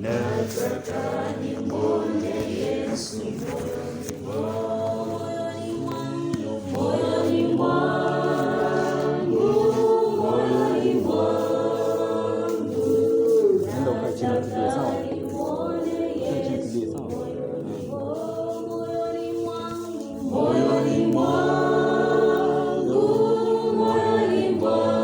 nataka nimwone Yesu moyoni mwangu, moyoni mwangu, nataka nimwone Yesu moyoni mwangu, moyoni mwangu,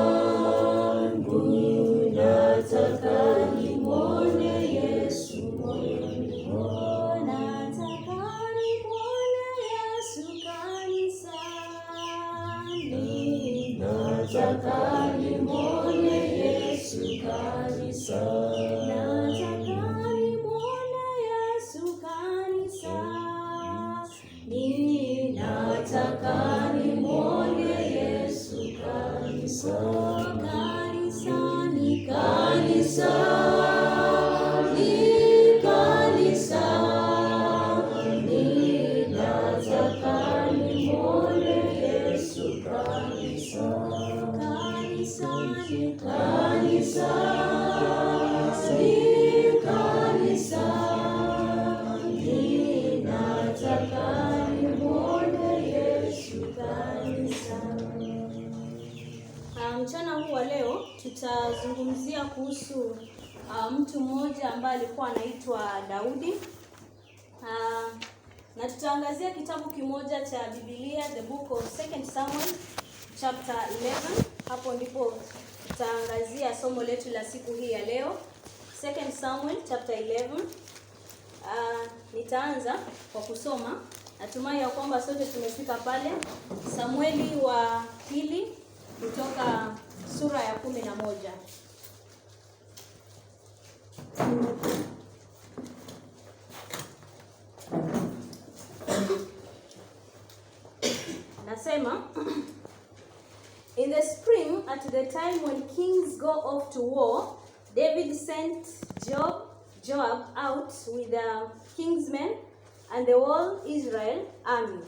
nataka nimwone Yesu moyoni mwangu, nataka nimwone Yesu kanisani, nataka nimwone Yesu kanisani, nataka nimwone Yesu kanisani, nataka nimwone Yesu kanisani, kanisani, kanisani, nataka nimwone Yesu kanisani, kanisani, kanisani, nataka nimwone Yesu kanisani. Mchana huu wa leo tutazungumzia kuhusu mtu mmoja ambaye alikuwa anaitwa Daudi. Na tutaangazia kitabu kimoja cha Biblia, the book of 2 Samuel chapter 11. Hapo ndipo tutaangazia somo letu la siku hii ya leo, 2 Samuel chapter 11. Nitaanza kwa kusoma. Natumai ya kwamba sote tumefika pale. Samueli wa pili kutoka sura ya 11. Nasema, in the spring, at the time when kings go off to war, David sent Joab out with the king's men and the whole Israel army.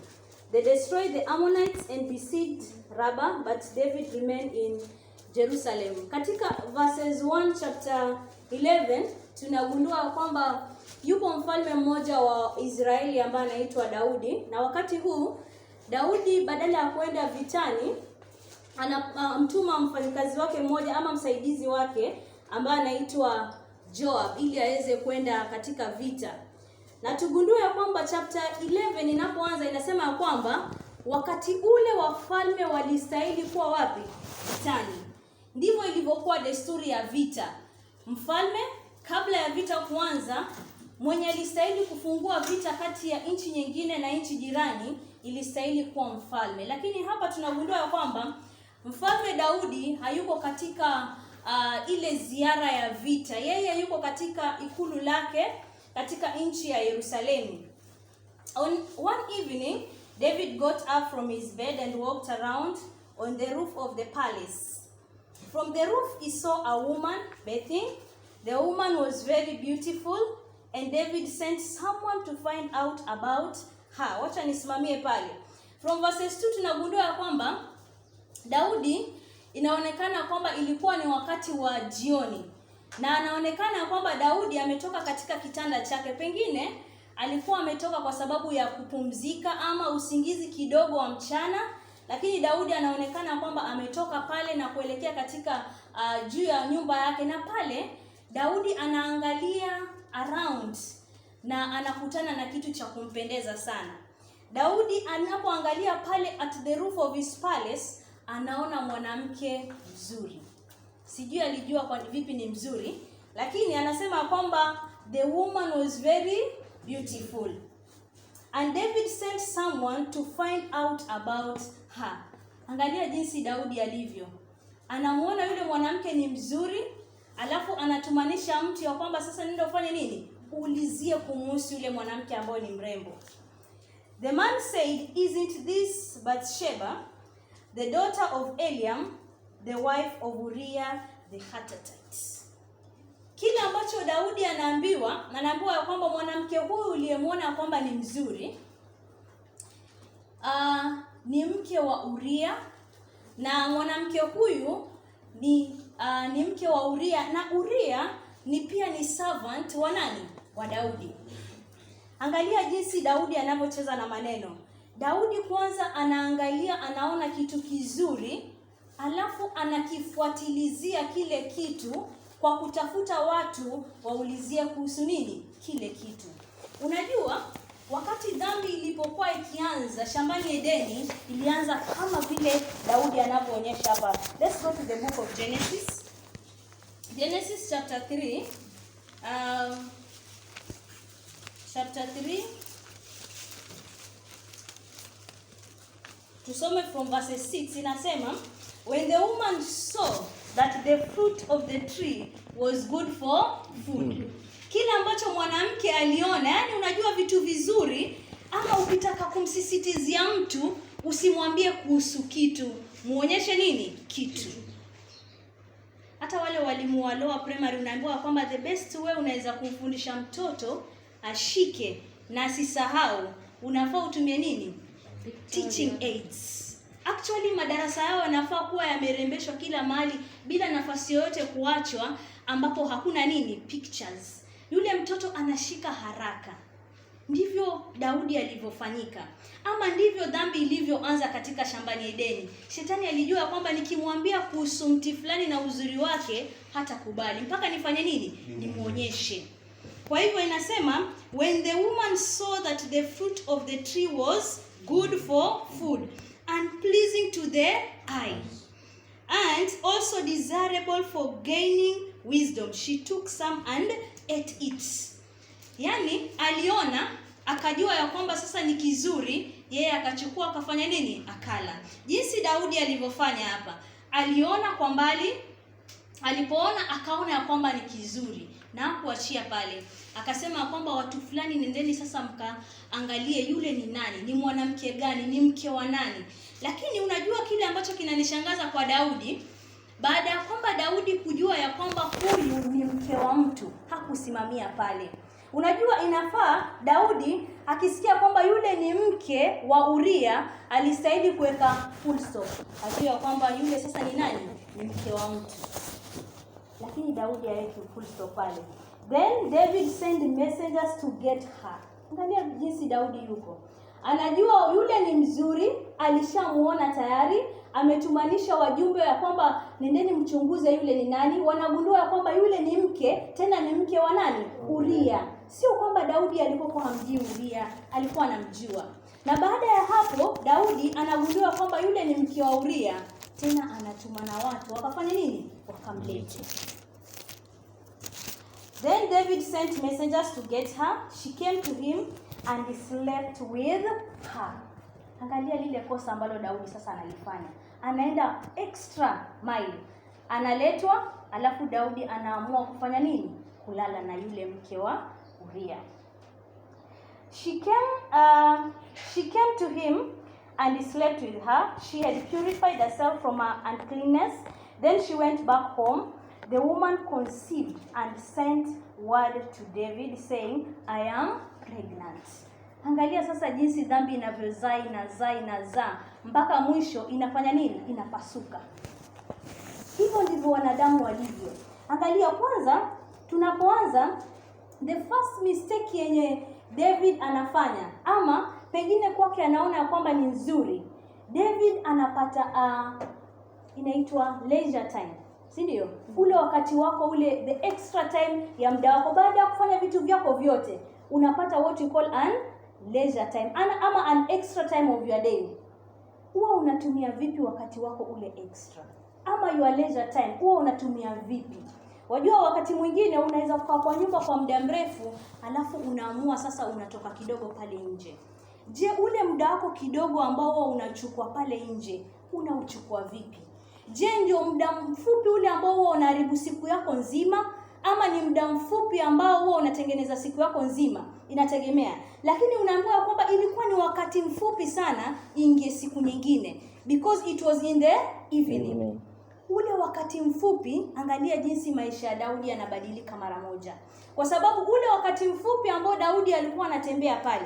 They destroyed the Ammonites and besieged Rabbah, but David remained in Jerusalem. Katika verses 1 chapter 11 tunagundua kwamba yupo mfalme mmoja wa Israeli ambaye anaitwa Daudi, na wakati huu Daudi badala ya kwenda vitani anamtuma mfanyikazi wake mmoja ama msaidizi wake ambaye anaitwa Joab ili aweze kwenda katika vita. Na tugundue ya kwamba chapter 11 inapoanza inasema ya kwamba wakati ule wafalme walistahili kuwa wapi? Vitani. Ndivyo ilivyokuwa desturi ya vita. Mfalme kabla ya vita kuanza, mwenye alistahili kufungua vita kati ya nchi nyingine na nchi jirani ilistahili kuwa mfalme. Lakini hapa tunagundua ya kwamba mfalme Daudi hayuko katika ile ziara ya vita. Yeye yuko katika ikulu lake katika nchi ya Yerusalemu. On one evening, David got up from his bed and walked around on the roof of the palace. From the roof he saw a woman bathing. The woman was very beautiful and David sent someone to find out about her. Wacha nisimamie pale. From verses 2 tunagundua kwamba Daudi inaonekana kwamba ilikuwa ni wakati wa jioni. Na anaonekana kwamba Daudi ametoka katika kitanda chake. Pengine alikuwa ametoka kwa sababu ya kupumzika ama usingizi kidogo wa mchana, lakini Daudi anaonekana kwamba ametoka pale na kuelekea katika juu ya nyumba yake, na pale Daudi anaangalia around na anakutana na kitu cha kumpendeza sana. Daudi anapoangalia pale at the roof of his palace, anaona mwanamke mzuri. Sijui alijua kwa vipi ni mzuri, lakini anasema kwamba the woman was very beautiful. And David sent someone to find out about her. Angalia jinsi Daudi alivyo. Anamuona yule mwanamke ni mzuri, alafu anatumanisha mtu ya kwamba sasa nenda ufanye nini? Uulizie kumhusu yule mwanamke ambaye ni mrembo. The man said, "Isn't this Bathsheba, the daughter of Eliam, the wife of Uriah the Hittite?" Kile ambacho Daudi anaambiwa kwamba mwanamke huyu uliyemwona kwamba ni mzuri ni mke wa Uriah, na mwanamke huyu ni mke wa Uriah, na Uriah ni pia ni servant wa nani? Wa Daudi. Angalia jinsi Daudi anavyocheza na maneno. Daudi kwanza anaangalia, anaona kitu kizuri, alafu anakifuatilizia kile kitu kwa kutafuta watu waulizie kuhusu nini kile kitu. Unajua, wakati dhambi ilipokuwa ikianza shambani Edeni, ilianza kama vile Daudi anavyoonyesha hapa. Let's go to the book of Genesis. Genesis chapter 3. Chapter 3. Tusome from verse 6. Inasema, when the woman saw that the fruit of the tree was good for food. Kile ambacho mwanamke aliona, yani unajua vitu vizuri, ama ukitaka kumsisitizia mtu, usimwambie kuhusu kitu, muonyeshe nini? Kitu. Hata wale walimu wa lower primary unaambiwa kwamba the best way unaweza kumfundisha mtoto ashike na asisahau, unafaa utumie nini? Teaching aids. Actually madarasa yao yanafaa kuwa yamerembeshwa kila mahali bila nafasi yoyote kuachwa ambapo hakuna nini? Pictures. Yule mtoto anashika haraka. Ndivyo Daudi alivyofanyika. Ama ndivyo dhambi ilivyoanza katika shambani Edeni. Shetani alijua kwamba nikimwambia kuhusu mti fulani na uzuri wake hatakubali. Mpaka nifanye nini? Nimuonyeshe. Kwa hivyo inasema, when the woman saw that the fruit of the tree was good for food and pleasing to the eye, and also desirable for gaining wisdom, she took some and ate it. Yani aliona, akajua ya kwamba sasa ni kizuri, yeye akachukua akafanya nini? Akala. Jinsi Daudi alivyofanya hapa, aliona kwa mbali, alipoona akaona ya kwamba ni kizuri na kuachia pale. Akasema kwamba watu fulani nendeni sasa mkaangalie yule ni nani, ni mwanamke gani, ni mke wa nani. Lakini unajua kile ambacho kinanishangaza kwa Daudi, baada ya kwamba Daudi kujua ya kwamba huyu ni mke wa mtu, hakusimamia pale. Unajua inafaa Daudi akisikia kwamba yule ni mke wa Uria, alistahili kuweka full stop. Ajua kwamba yule sasa ni nani? Ni mke wa mtu. Lakini Daudi haweki full stop pale. Then David sent messengers to get her. Angalia jinsi Daudi yuko. Anajua yule ni mzuri, alishamuona tayari, ametumanisha wajumbe ya kwamba nendeni mchunguze yule ni nani. Wanagundua ya kwamba yule ni mke, tena ni mke wa nani? Uria. Sio kwamba Daudi alikuwa hamjui Uria, alikuwa anamjua. Na baada ya hapo Daudi anagundua kwamba yule ni mke wa Uria, tena anatuma na watu wakafanya nini? Wakamlete. Then David sent messengers to get her. She came to him and he slept with her. Angalia lile kosa ambalo Daudi sasa analifanya. Anaenda extra mile. Analetwa, alafu Daudi anaamua kufanya nini? Kulala na yule mke wa Uria. She came to him and he slept with her. She had purified herself from her uncleanness. Then she went back home. The woman conceived and sent word to David saying, I am pregnant. Angalia sasa jinsi dhambi inavyozaa inazaa mpaka mwisho inafanya nini? Inapasuka. Hivyo ndivyo wanadamu walivyo. Angalia kwanza, tunapoanza, the first mistake yenye David anafanya, ama pengine kwake anaona ya kwamba ni nzuri, David anapata inaitwa leisure time. Si ndio? Ule wakati wako, ule the extra time ya muda wako baada ya kufanya vitu vyako vyote, unapata what you call an leisure time, ama an extra time of your day. Huwa unatumia vipi wakati wako ule extra? Ama your leisure time, huwa unatumia vipi? Wajua wakati mwingine unaweza kukaa kwa nyumba kwa muda mrefu, alafu unaamua sasa unatoka kidogo pale nje. Je, ule muda wako kidogo ambao unachukua pale nje, unauchukua vipi? Je, ndio muda mfupi ule ambao huwa unaharibu siku yako nzima, ama ni muda mfupi ambao huwa unatengeneza siku yako nzima? Inategemea. Lakini unaambiwa kwamba ilikuwa ni wakati mfupi sana, ingie siku nyingine, because it was in the evening. Ule wakati mfupi, angalia jinsi maisha ya Daudi yanabadilika mara moja. Kwa sababu ule wakati mfupi ambao Daudi alikuwa anatembea pale,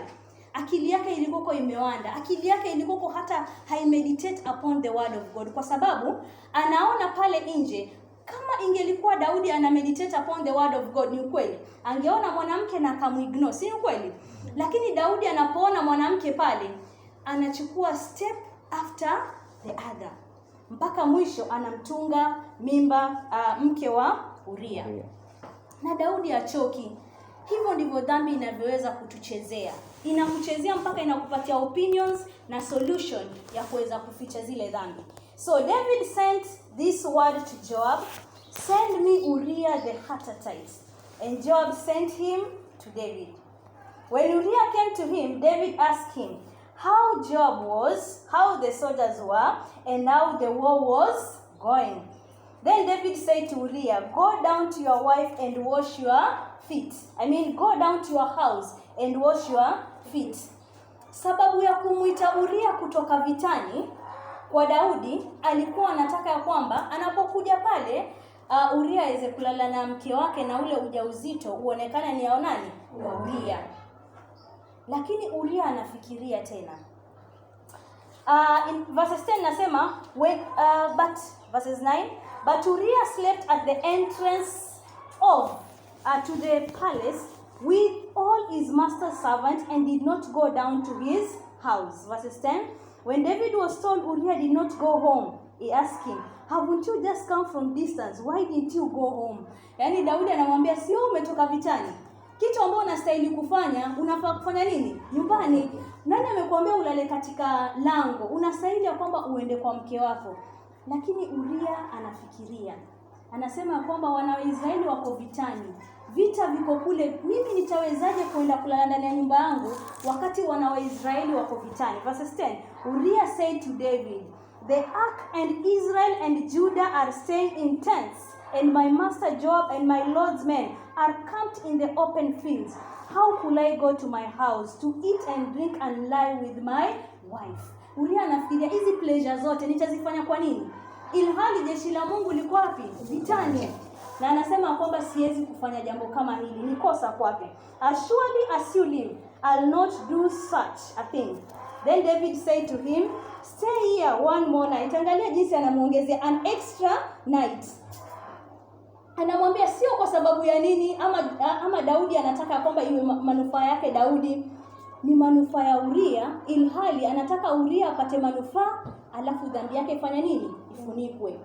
akili yake ilikuwa imewanda, akili yake ilikuwa hata haimeditate upon the word of God, kwa sababu anaona pale nje Kama ingelikuwa Daudi ana meditate upon the word of God, ni ukweli angeona mwanamke na akamuignore, si ukweli? Lakini Daudi anapoona mwanamke pale, anachukua step after the other, mpaka mwisho anamtunga mimba mke wa Uria. Na Daudi achoki. Hivyo ndivyo dhambi inavyoweza kutuchezea. Inakuchezea mpaka inakupatia opinions na solution ya kuweza kuficha zile dhambi. So David sent this word to Joab, "Send me Uriah the Hittite." And Joab sent him to David. When Uriah came to him, David asked him how Joab was, how the soldiers were, and how the war was going. Then David said to Uriah, "Go down to your wife and wash your feet." Go down to your house and wash your feet. Sababu ya kumuita Uriah kutoka vitani kwa Daudi, alikuwa anataka ya kwamba anapokuja pale Uriah aweze kulala na mke wake na ule ujauzito uonekane ni ya nani? Wa Uriah. Lakini Uriah anafikiria tena. In verses 10 nasema verses 9, but Uriah slept at the entrance of to the palace with all his master's servants and did not go down to his house. Verses 10, when David was told Uriah did not go home, he asked him, "Haven't you just come from distance? Why didn't you go home?" Yani Daudi anamwambia, sio umetoka vitani? Kitu ambacho unastahili kufanya, unafaa kufanya nini? Nyumbani. Nani amekuambia ulale katika lango? Unastahili ya kwamba uende kwa mke wako. Lakini Uriah anafikiria. Anasema kwamba wana wa Israeli wako vitani. Vita viko kule, mimi nitawezaje kwenda kulala ndani ya nyumba yangu wakati wana wa Israeli wako vitani? Verses 10, Uriah said to David, "The ark and Israel and Judah are staying in tents, and my master Joab and my lord's men are camped in the open fields. How could I go to my house to eat and drink and lie with my wife?" Uriah anafikiria hizi pleasure zote nitazifanya kwa nini? Ilhali jeshi la Mungu liko wapi? Vitani. Na anasema kwamba siwezi kufanya jambo kama hili, ni kosa kwake. "As surely as you live, I'll not do such a thing." Then David said to him, "Stay here one more night." Angalia jinsi anamuongezea an extra night. Anamwambia sio kwa sababu ya nini ama Daudi anataka kwamba iwe manufaa yake Daudi, ni manufaa ya Uriah, ilhali anataka Uriah apate manufaa alafu dhambi yake ifanye nini? Ifunikwe.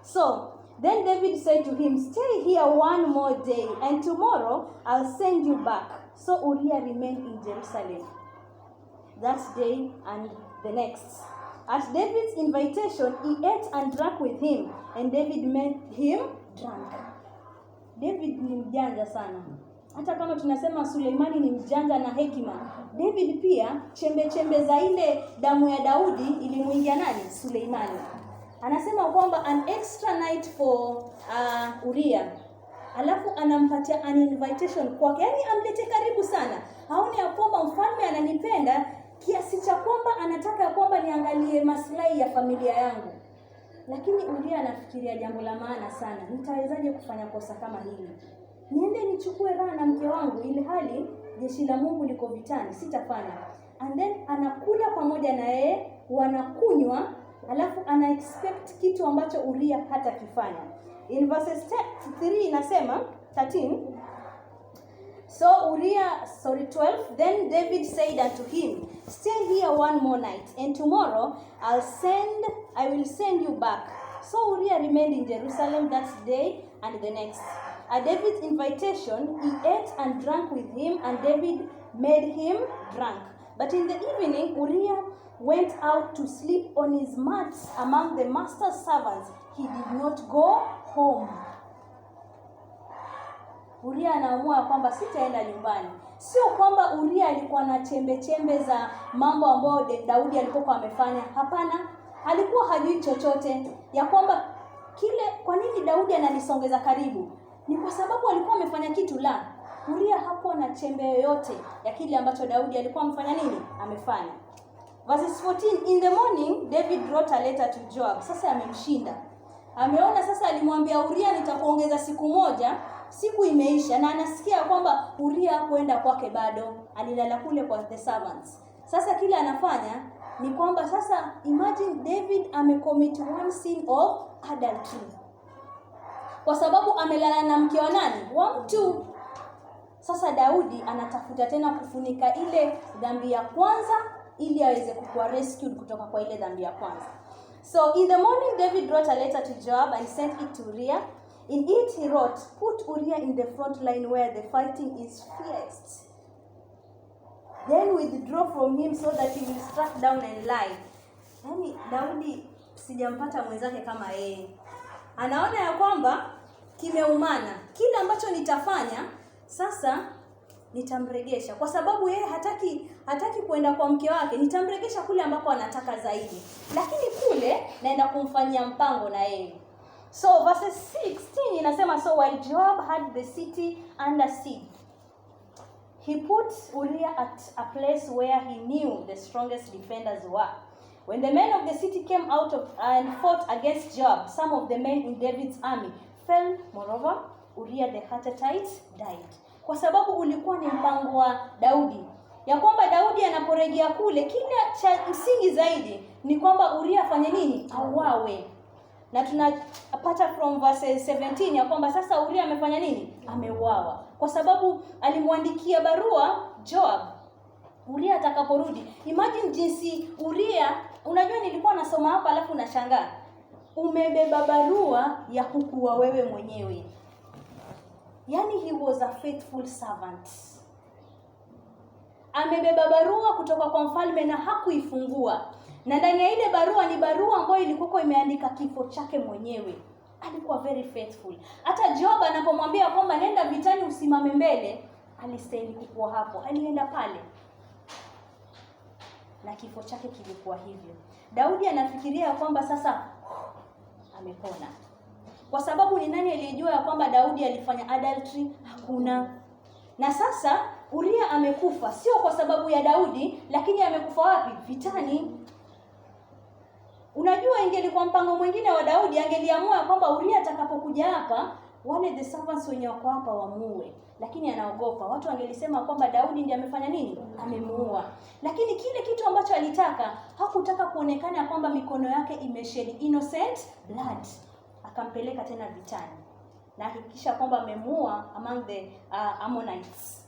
So then David said to him, "Stay here one more day, and tomorrow I'll send you back." So Uriah remained in Jerusalem that day and the next. At David's invitation, he ate and drank with him, and David made him drunk. David ni mjanja sana. Hata kama tunasema Suleimani ni mjanja na hekima, David pia chembe za ile damu ya Daudi ilimuingia nani? Suleimani. Anasema kwamba an extra night for Uriah. Alafu anampatia an invitation kwake. Yaani amlete karibu sana. Haoni ya kwamba mfalme ananipenda kiasi cha kwamba anataka kwamba niangalie maslahi ya familia yangu. Lakini Uriah anafikiria jambo la maana sana. Nitawezaje kufanya kosa kama hili? Niende nichukue raha na mke wangu ili hali jeshi la Mungu liko vitani, sitafanya. And then anakula pamoja na yeye, wanakunywa, alafu ana expect kitu ambacho Uriah hata kifanya. In verses 3 inasema 13, "12, then David said unto him, "Stay here one more night, and tomorrow I will send you back." So Uriah remained in Jerusalem that day and the next. At David's invitation, he ate and drank with him, and David made him drunk. But in the evening, Uriah went out to sleep on his mats among the master's servants. He did not go home. Uriah anaamua kwamba sitaenda nyumbani. Sio kwamba Uriah alikuwa na chembe za mambo ambayo Daudi alikuwa amefanya. Hapana, alikuwa hajui chochote ya kwamba kwa nini Daudi ananisongeza karibu. Ni kwa sababu alikuwa amefanya kitu la. Uriah hakuwa na chembe yoyote ya kile ambacho Daudi alikuwa amefanya nini? Amefanya. Verses 14, in the morning David wrote a letter to Joab. Sasa amemshinda. Ameona sasa alimwambia Uriah nitakuongeza siku moja, siku imeisha na anasikia kwamba Uriah kuenda kwake bado, alilala kule kwa the servants. Sasa kile anafanya ni kwamba sasa imagine David amecommit one sin of adultery. kwa sababu amelala na mke wa nani? Wa mtu. Sasa Daudi anatafuta tena kufunika ile dhambi ya kwanza ili aweze kuwa rescued kutoka kwa ile dhambi ya kwanza. So in the morning David wrote a letter to Joab and sent it to Uriah. In it he wrote, put Uriah in the front line where the fighting is fierce. Then withdraw from him so that he will strike down and lie. Yaani Daudi sijampata mwenzake kama yeye. Anaona ya kwamba kimeumana. Kile ambacho nitafanya sasa nitamregesha, kwa sababu yeye hataki kuenda kwa mke wake. Nitamregesha kule ambako anataka zaidi, lakini kule naenda kumfanyia mpango na yeye. So verse 16 inasema, so while Joab had the city under siege, he put Uriah at a place where he knew the strongest defenders were. When the men of the city came out and fought against Joab, some of the men in David's army fell. Moreover, Uriah the Hittite died. Kwa sababu ulikuwa ni mpango wa Daudi, ya kwamba Daudi anaporejea kule, kile cha msingi zaidi ni kwamba Uriah afanye nini? Auawe. Na tunapata from verse 17 ya kwamba sasa Uriah amefanya nini? Ameuawa. Kwa sababu alimwandikia barua Joab Uriah atakaporudi. Imagine jinsi Uriah, unajua nilikuwa nasoma hapa alafu nashangaa. Umebeba barua ya kukuua wewe mwenyewe. Yani he was a faithful servant. Amebeba barua kutoka kwa mfalme na hakuifungua. Na ndani ya ile barua ni barua ambayo ilikuwa imeandika kifo chake mwenyewe. Alikuwa very faithful. Hata Joab anapomwambia kwamba nenda vitani usimame mbele, alistahili kuwa hapo. Alienda pale. Na kifo chake kilikuwa hivyo. Daudi anafikiria kwamba sasa amepona. Kwa sababu ni nani aliyejua kwamba Daudi alifanya adultery? Hakuna. Na sasa Uriah amekufa, sio kwa sababu ya Daudi, lakini amekufa wapi? Vitani. Unajua ingelikuwa mpango mwingine wa Daudi, angeliamua kwamba Uriah atakapokuja hapa, wale the servants wenye wako hapa wamuue. Lakini anaogopa. Watu wangelisema kwamba Daudi ndiye amefanya nini? Amemuua. Lakini kile kitu ambacho alitaka, hakutaka kuonekana kwamba mikono yake imeshed innocent blood. Akampeleka tena vitani. Na hakikisha kwamba amemuua among the Ammonites.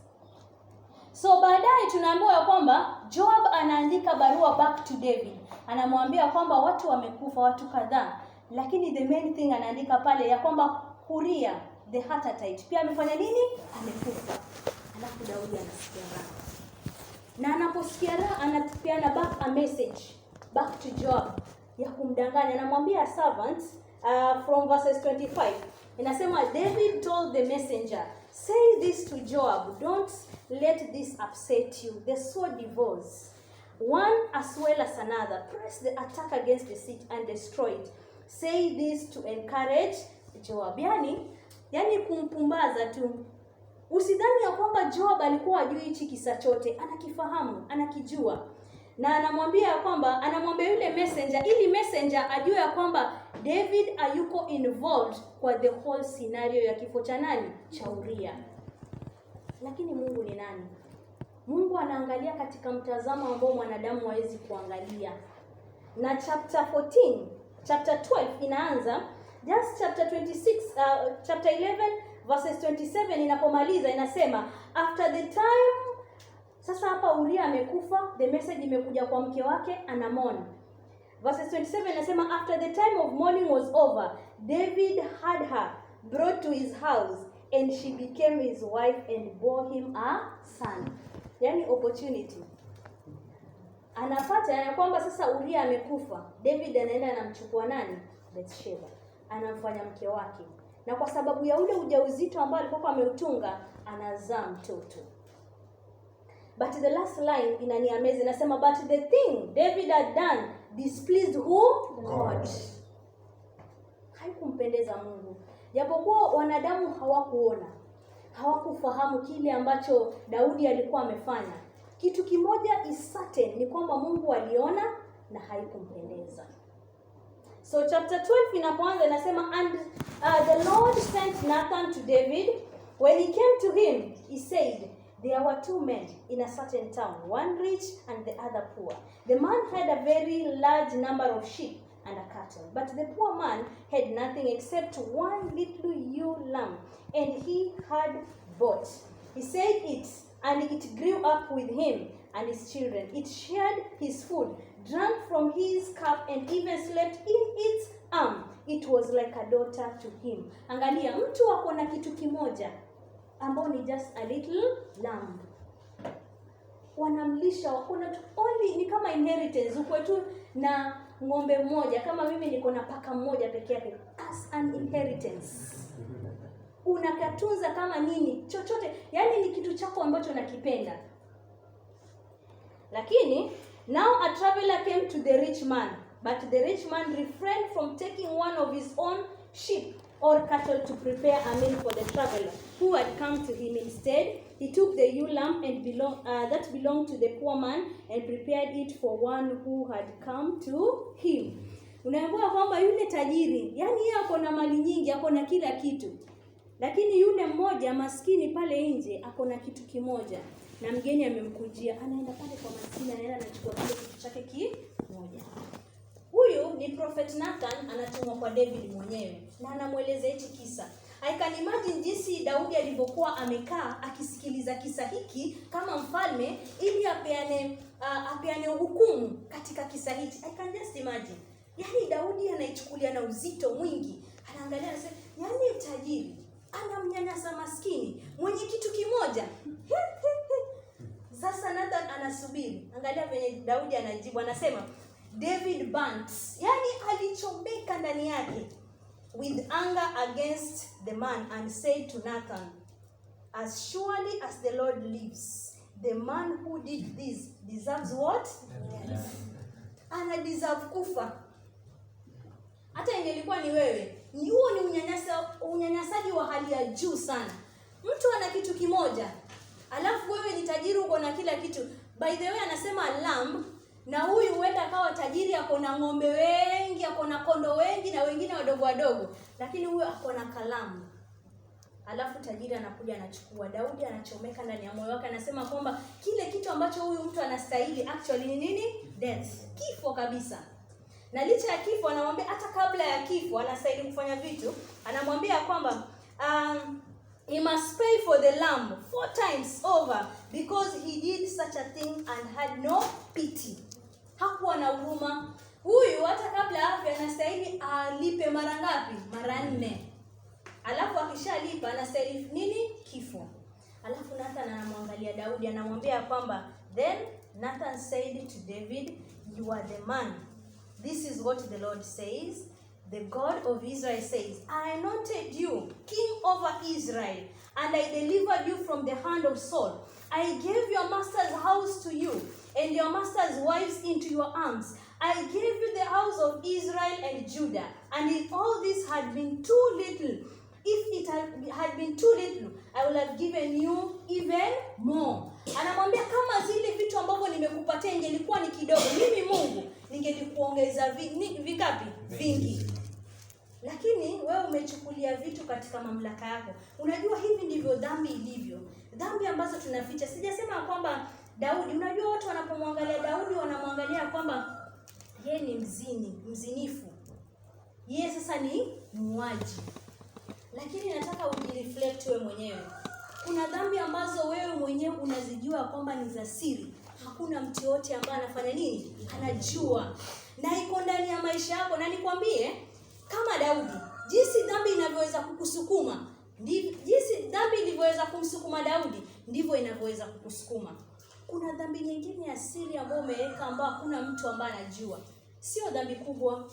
So baadaye tunaambiwa kwamba Joab anaandika barua back to David. Anamwambia kwamba watu wamekufa, watu kadhaa. Lakini the main thing anaandika pale ya kwamba Uriah the Hittite pia amefanya nini? Amekufa. Alafu Daudi anasikia raha. Na anaposikia raha anapeana back a message back to Joab ya kumdanganya. Anamwambia servants from verses 25. Inasema David told the messenger, say this to Joab, don't let this upset you. The sword devours one as well as another. Press the attack against the city and destroy it. Say this to encourage Joab. Yani kumpumbaza tu. Usidhani ya kwamba Joab alikuwa ajui hichi kisa chote. Anakifahamu, anakijua. Na anamwambia kwamba anamwambia yule messenger ili messenger ajue ya kwamba David hayuko involved kwa the whole scenario ya kifo cha nani? Cha Uriah. Lakini Mungu ni nani? Mungu anaangalia katika mtazamo ambao mwanadamu hawezi kuangalia. Na chapter 12 inaanza, just chapter 11 verses 27 inapomaliza inasema after the time. Sasa hapa Uriah amekufa, the message imekuja kwa mke wake, anamon. Verses 27 inasema after the time of mourning was over, David had her brought to his house and she became his wife and bore him a son. Yani opportunity. Anapata ya kwamba sasa Uriah amekufa, David anaenda anamchukua nani? Bathsheba. Anamfanya mke wake. Na kwa sababu ya ule ujauzito ambao alikuwa ameutunga, anazaa mtoto. But the last line inaniamazing, inasema but the thing David had done displeased who? God. Haikumpendeza Mungu. Japokuwa wanadamu hawakuona, hawakufahamu kile ambacho Daudi alikuwa amefanya. Kitu kimoja is certain, ni kwamba Mungu aliona na haikumpendeza. So chapter 12 inapoanza inasema and the Lord sent Nathan to David. When he came to him, he said, there were two men in a certain town, one rich and the other poor. The man had a very large number of sheep and a cattle. But the poor man had nothing except one little ewe lamb, and he had bought. He said it, and it grew up with him and his children. It shared his food, drank from his cup, and even slept in its arm. It was like a daughter to him. Angalia, mtu wako na kitu kimoja ambao ni just a little lamb. Wanamlisha, wakuna only ni kama inheritance. Uko tu na ng'ombe mmoja, kama mimi niko na paka mmoja peke yake, as an inheritance. Unakatunza kama nini, chochote, yani ni kitu chako ambacho nakipenda. Lakini now a traveler came to the rich man, but the rich man refrained from taking one of his own sheep or cattle to prepare a meal for the traveler who had come to him. Instead, he took the ewe lamb and that belonged to the poor man and prepared it for one who had come to him. Unaambiwa kwamba yule tajiri, yani yeye ako na mali nyingi, ako na kila kitu. Lakini yule mmoja maskini pale nje ako na kitu kimoja. Na mgeni amemkujia, anaenda pale kwa maskini, anaenda anachukua kile kitu chake kimoja. Huyu ni Prophet Nathan, anatumwa kwa David mwenyewe na anamueleza hichi kisa. I can imagine jinsi Daudi alivyokuwa amekaa akisikiliza kisa hiki kama mfalme ili apeane hukumu katika kisa hiki. I can just imagine. Yaani Daudi anaichukulia na uzito mwingi. Anaangalia anasema, yaani tajiri anamnyanyasa maskini mwenye kitu kimoja. Sasa Nathan anasubiri. Angalia venye Daudi anajibu, anasema David burnt, yani alichomeka ndani yake with anger against the man and said to Nathan, as surely as the Lord lives, the man who did this deserves what? Yes. Ana deserve kufa. Hata ingelikuwa ni wewe, huo ni unyanyasaji wa hali ya juu sana. Mtu ana kitu kimoja, alafu wewe ni tajiri uko na kila kitu. By the way anasema lamb, na huyu huenda akawa tajiri, ako na ng'ombe wengi, ako na kondo wengi na wengine wadogo wadogo, lakini huyu ako na kalamu. Alafu tajiri anakuja anachukua. Daudi anachomeka ndani ya moyo wake, anasema kwamba kile kitu ambacho huyu mtu anastahili actually ni nini? Death, kifo kabisa. Na licha ya kifo anamwambia hata kabla ya kifo anastahili kufanya vitu. Anamwambia kwamba he must pay for the lamb 4 times over because he did such a thing and had no pity. Hakuwa na huruma. Huyu hata kabla afya anastahili alipe mara ngapi? Mara 4. Alafu akishalipa anastahili nini? Kifo. Alafu Nathan anamwangalia Daudi, anamwambia kwamba then Nathan said to David, you are the man. This is what the Lord says. The God of Israel says, I anointed you king over Israel, and I delivered you from the hand of Saul. I gave your master's house to you, and your master's wives into your arms. I gave you the house of Israel and Judah, and if all this had been too little, if it had been too little, I would have given you even more. Anamwambia kama zile vitu ambavyo nimekupatia ingelikuwa ni kidogo, mimi Mungu ningelikuongeza vingapi? Vingi. Lakini wewe umechukulia vitu katika mamlaka yako. Unajua hivi ndivyo dhambi ilivyo. Dhambi ambazo tunaficha. Sijasema kwamba Daudi, unajua watu wanapomwangalia Daudi wanamwangalia kwamba yeye ni mzinifu. Yeye sasa ni muuaji. Lakini nataka ujireflect wewe mwenyewe. Kuna dhambi ambazo wewe mwenyewe unazijua kwamba ni za siri. Hakuna mtu yote ambaye anafanya nini? Anajua. Na iko ndani ya maisha yako. Na nikwambie kama Daudi, jinsi dhambi inavyoweza kukusukuma, jinsi dhambi ilivyoweza kumsukuma Daudi, ndivyo inavyoweza kukusukuma. Kuna dhambi nyingine ya siri ambayo umeweka ambayo hakuna mtu ambaye anajua. Sio dhambi kubwa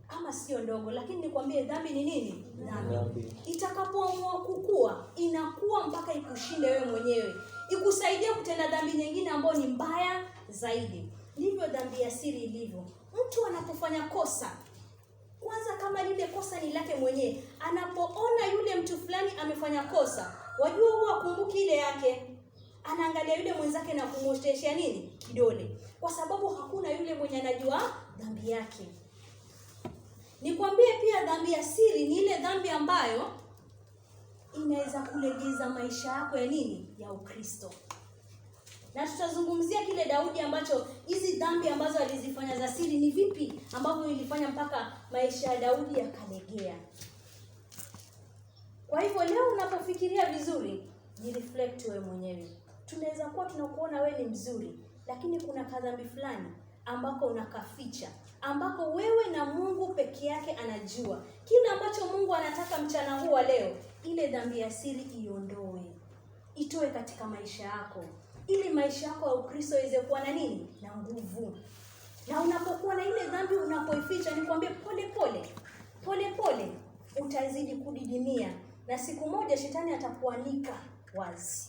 ama sio ndogo, lakini nikwambie dhambi ni nini? Dhambi. Itakapoamua kukua, inakuwa mpaka ikushinde wewe mwenyewe. Ikusaidia kutenda dhambi nyingine ambayo ni mbaya zaidi. Ndivyo dhambi ya siri ilivyo. Mtu anapofanya kosa, kwanza kama lile kosa ni lake mwenyewe, anapoona yule mtu fulani amefanya kosa, wajua huwa akumbuki ile yake. Anaangalia yule mwenzake na kumwosheshia nini? Kidole. Kwa sababu hakuna yule mwenye anajua dhambi yake. Nikwambie pia dhambi ya siri ni ile dhambi ambayo inaweza kulegeza maisha yako ya nini? Ya Ukristo. Na tutazungumzia kile Daudi ambacho hizi dhambi ambazo alizifanya za siri ni vipi ambavyo ilifanya mpaka maisha ya Daudi yakalegea. Kwa hivyo leo unapofikiria vizuri, ni reflect wewe mwenyewe. Tunaweza kuwa tunakuona wewe ni mzuri, lakini kuna kadhambi fulani ambako unakaficha, ambako wewe na Mungu peke yake anajua. Kile ambacho Mungu anataka mchana huu wa leo, ile dhambi ya siri iondoe. Itoe katika maisha yako, ili maisha yako ya Ukristo iweze kuwa na nini? Na nguvu. Na unapokuwa na ile dhambi unapoificha, nikwambie pole pole utazidi kudidimia, na siku moja shetani atakuanika wazi.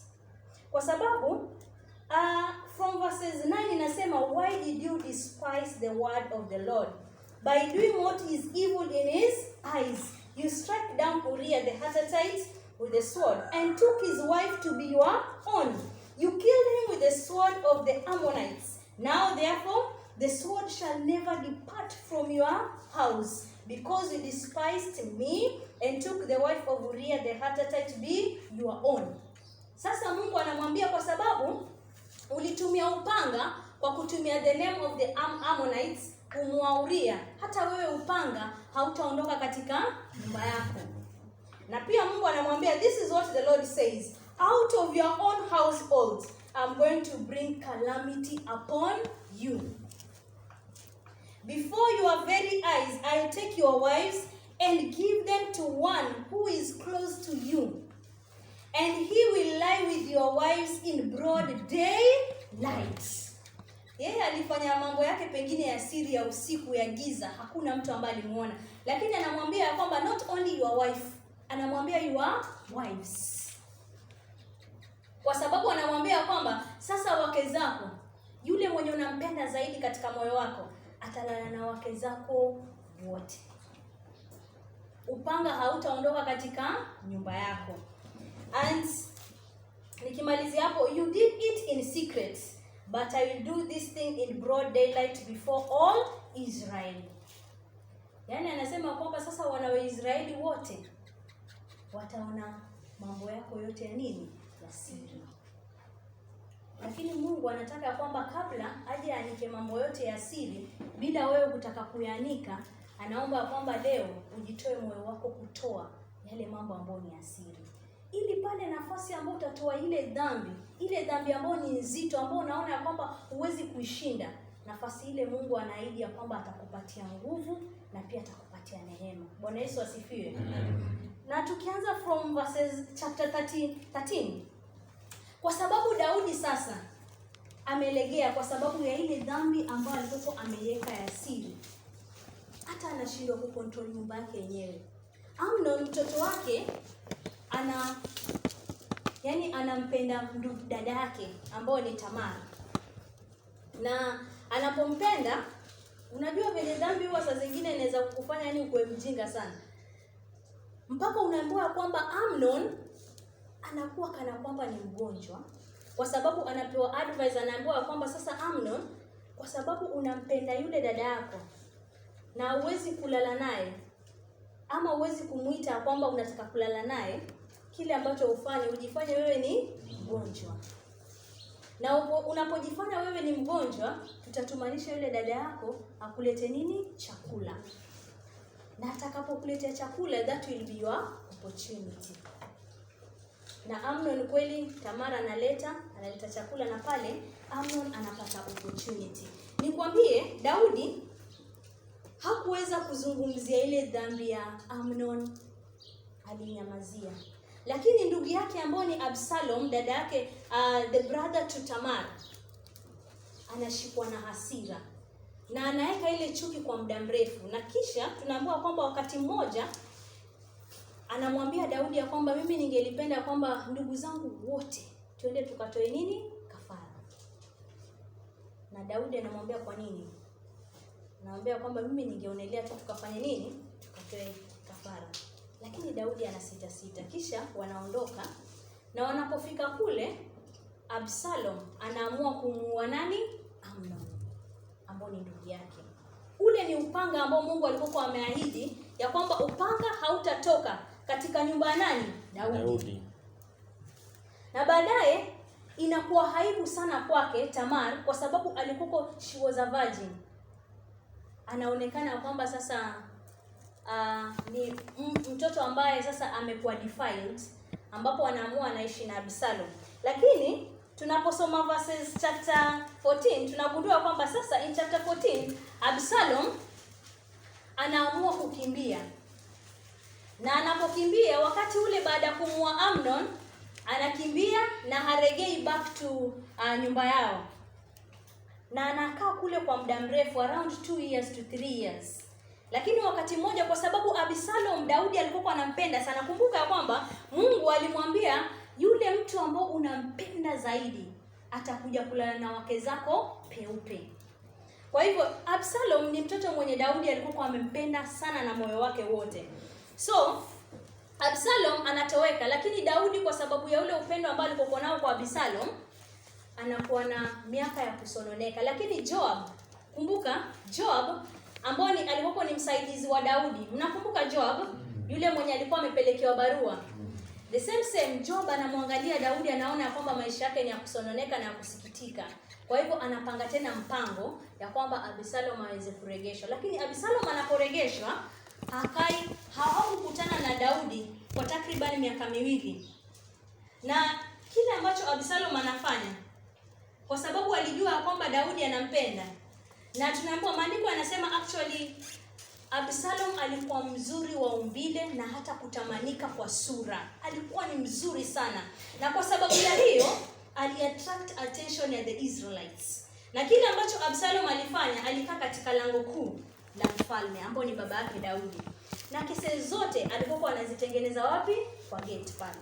Kwa sababu from verses 9 inasema, why did you despise the word of the Lord? By doing what is evil in his eyes, you struck down Uriah the Hittite with the sword, and took his wife to be your own. You killed him with the sword of the Ammonites. Now therefore, the sword shall never depart from your house, because you despised me and took the wife of Uriah the Hittite to be your own. Sasa Mungu anamwambia, kwa sababu ulitumia upanga kwa kutumia the name of the Ammonites kumua Uriah, hata wewe upanga hautaondoka katika nyumba yako. Na pia Mungu anamwambia, this is what the Lord says, out of your own household I'm going to bring calamity upon you. Before your very eyes I'll take your wives and give them to one who is close to you, and he will lie with your wives in broad daylight. Yeye alifanya mambo yake pengine ya siri, ya usiku, ya giza, hakuna mtu ambaye alimuona. Lakini anamwambia kwamba not only your wife, anamwambia your wives. Kwa sababu anamwambia kwamba sasa wake zako, yule mwenye unampenda zaidi katika moyo wako, atalala na wake zako wote. Upanga hautaondoka katika nyumba yako. And nikimalizia hapo, you did it in secret, but I will do this thing in broad daylight before all Israel. Yaani anasema kwamba sasa wana wa Israeli wote wataona mambo yako yote ya nini? Ya siri. Lakini Mungu anataka kwamba kabla aje anike mambo yote ya siri bila wewe kutaka kuyanika, anaomba kwamba leo ujitoe moyo wako kutoa yale mambo ambayo ni ya siri. Ili pale nafasi ambayo utatoa ile dhambi ambayo ni nzito, ambayo unaona kwamba huwezi kuishinda, nafasi ile Mungu anaahidi kwamba atakupatia nguvu na pia atakupatia neema. Bwana Yesu asifiwe. Na tukianza from verses chapter 13. Kwa sababu Daudi sasa amelegea kwa sababu ya ile dhambi ambayo alikuwa ameiweka ya siri, hata anashindwa kucontrol nyumba yake yenyewe. Amnon mtoto wake anampenda ndugu dada yake ambao ni Tamar. Na anapompenda, unajua vile dhambi huwa saa zingine inaweza kukufanya ukuwe mjinga sana. Mpaka unaambiwa kwamba Amnon anakuwa kana kwamba ni mgonjwa, kwa sababu anapewa advice, anaambiwa kwamba sasa Amnon, kwa sababu unampenda yule dada yako na huwezi kulala naye, ama huwezi kumuita kwamba unataka kulala naye, kile ambacho ufanye, ujifanye wewe ni mgonjwa. Na unapojifanya wewe ni mgonjwa, tutatumanisha yule dada yako akulete nini? Chakula. Na atakapokuletea chakula, that will be your opportunity. Na Amnon kweli, Tamara analeta chakula, na pale Amnon anapata opportunity. Nikwambie, Daudi hakuweza kuzungumzia ile dhambi ya Amnon, alinyamazia. Lakini ndugu yake ambao ni Absalom, dada yake, the brother to Tamar, anashikwa na hasira na anaweka ile chuki kwa muda mrefu. Na kisha tunaambiwa kwamba wakati mmoja anamwambia Daudi ya kwamba mimi ningelipenda kwamba ndugu zangu wote twende tukatoe nini? Kafara. Na Daudi anamwambia kwa nini? Anamwambia kwamba mimi ningeonelea tu tukafanye nini? Tukatoe kafara. Lakini Daudi anasita. Kisha wanaondoka, na wanapofika kule, Absalom anaamua kumuua nani? Amnon, ambao ni ndugu yake. Ule ni upanga ambao Mungu alikuwa ameahidi ya kwamba upanga hautatoka katika nyumba ya nani? Daudi. Na baadaye inakuwa haibu sana kwake Tamar, kwa sababu alikuwa she was a virgin. Anaonekana kwamba sasa ni mtoto ambaye sasa amekuwa defiled, ambapo anaamua anaishi na Absalom. Lakini tunaposoma verses chapter 14 tunagundua kwamba sasa in chapter 14 Absalom anaamua kukimbia. Na anapokimbia wakati ule baada ya kumua Amnon, anakimbia na haregei back to nyumba yao. Na anakaa kule kwa muda mrefu, around 2 years to 3 years. Lakini wakati mmoja, kwa sababu Absalom Daudi alikuwa anampenda sana, kumbuka ya kwamba Mungu alimwambia yule mtu ambao unampenda zaidi atakuja kulala na wake zako peupe. Kwa hivyo Absalom ni mtoto mwenye Daudi alikuwa amempenda sana na moyo wake wote. So Absalom anatoweka, lakini Daudi kwa sababu ya ule upendo ambao alikuwa nao kwa Absalom anakuwa na miaka ya kusononeka. Lakini Joab, kumbuka Joab ambao alikuwa ni msaidizi wa Daudi. Mnakumbuka Joab yule mwenye alikuwa amepelekewa barua? The same Joab anamwangalia Daudi, anaona kwamba maisha yake ni ya kusononeka na ya kusikitika. Kwa hivyo anapanga tena mpango ya kwamba Absalom aweze kuregeshwa. Lakini Absalom anaporegeshwa hawakukutana na Daudi kwa takriban miaka 2. Na kile ambacho Absalom anafanya, kwa sababu alijua kwamba Daudi anampenda, na tunaambiwa maandiko yanasema actually Absalom alikuwa mzuri wa umbile na hata kutamanika kwa sura. Alikuwa ni mzuri sana. Na kwa sababu ya hiyo aliattract attention ya the Israelites. Na kile ambacho Absalom alifanya, alikaa katika lango kuu la mfalme ambao ni baba yake Daudi. Na kesi zote alikuwa anazitengeneza wapi? Kwa gate pale.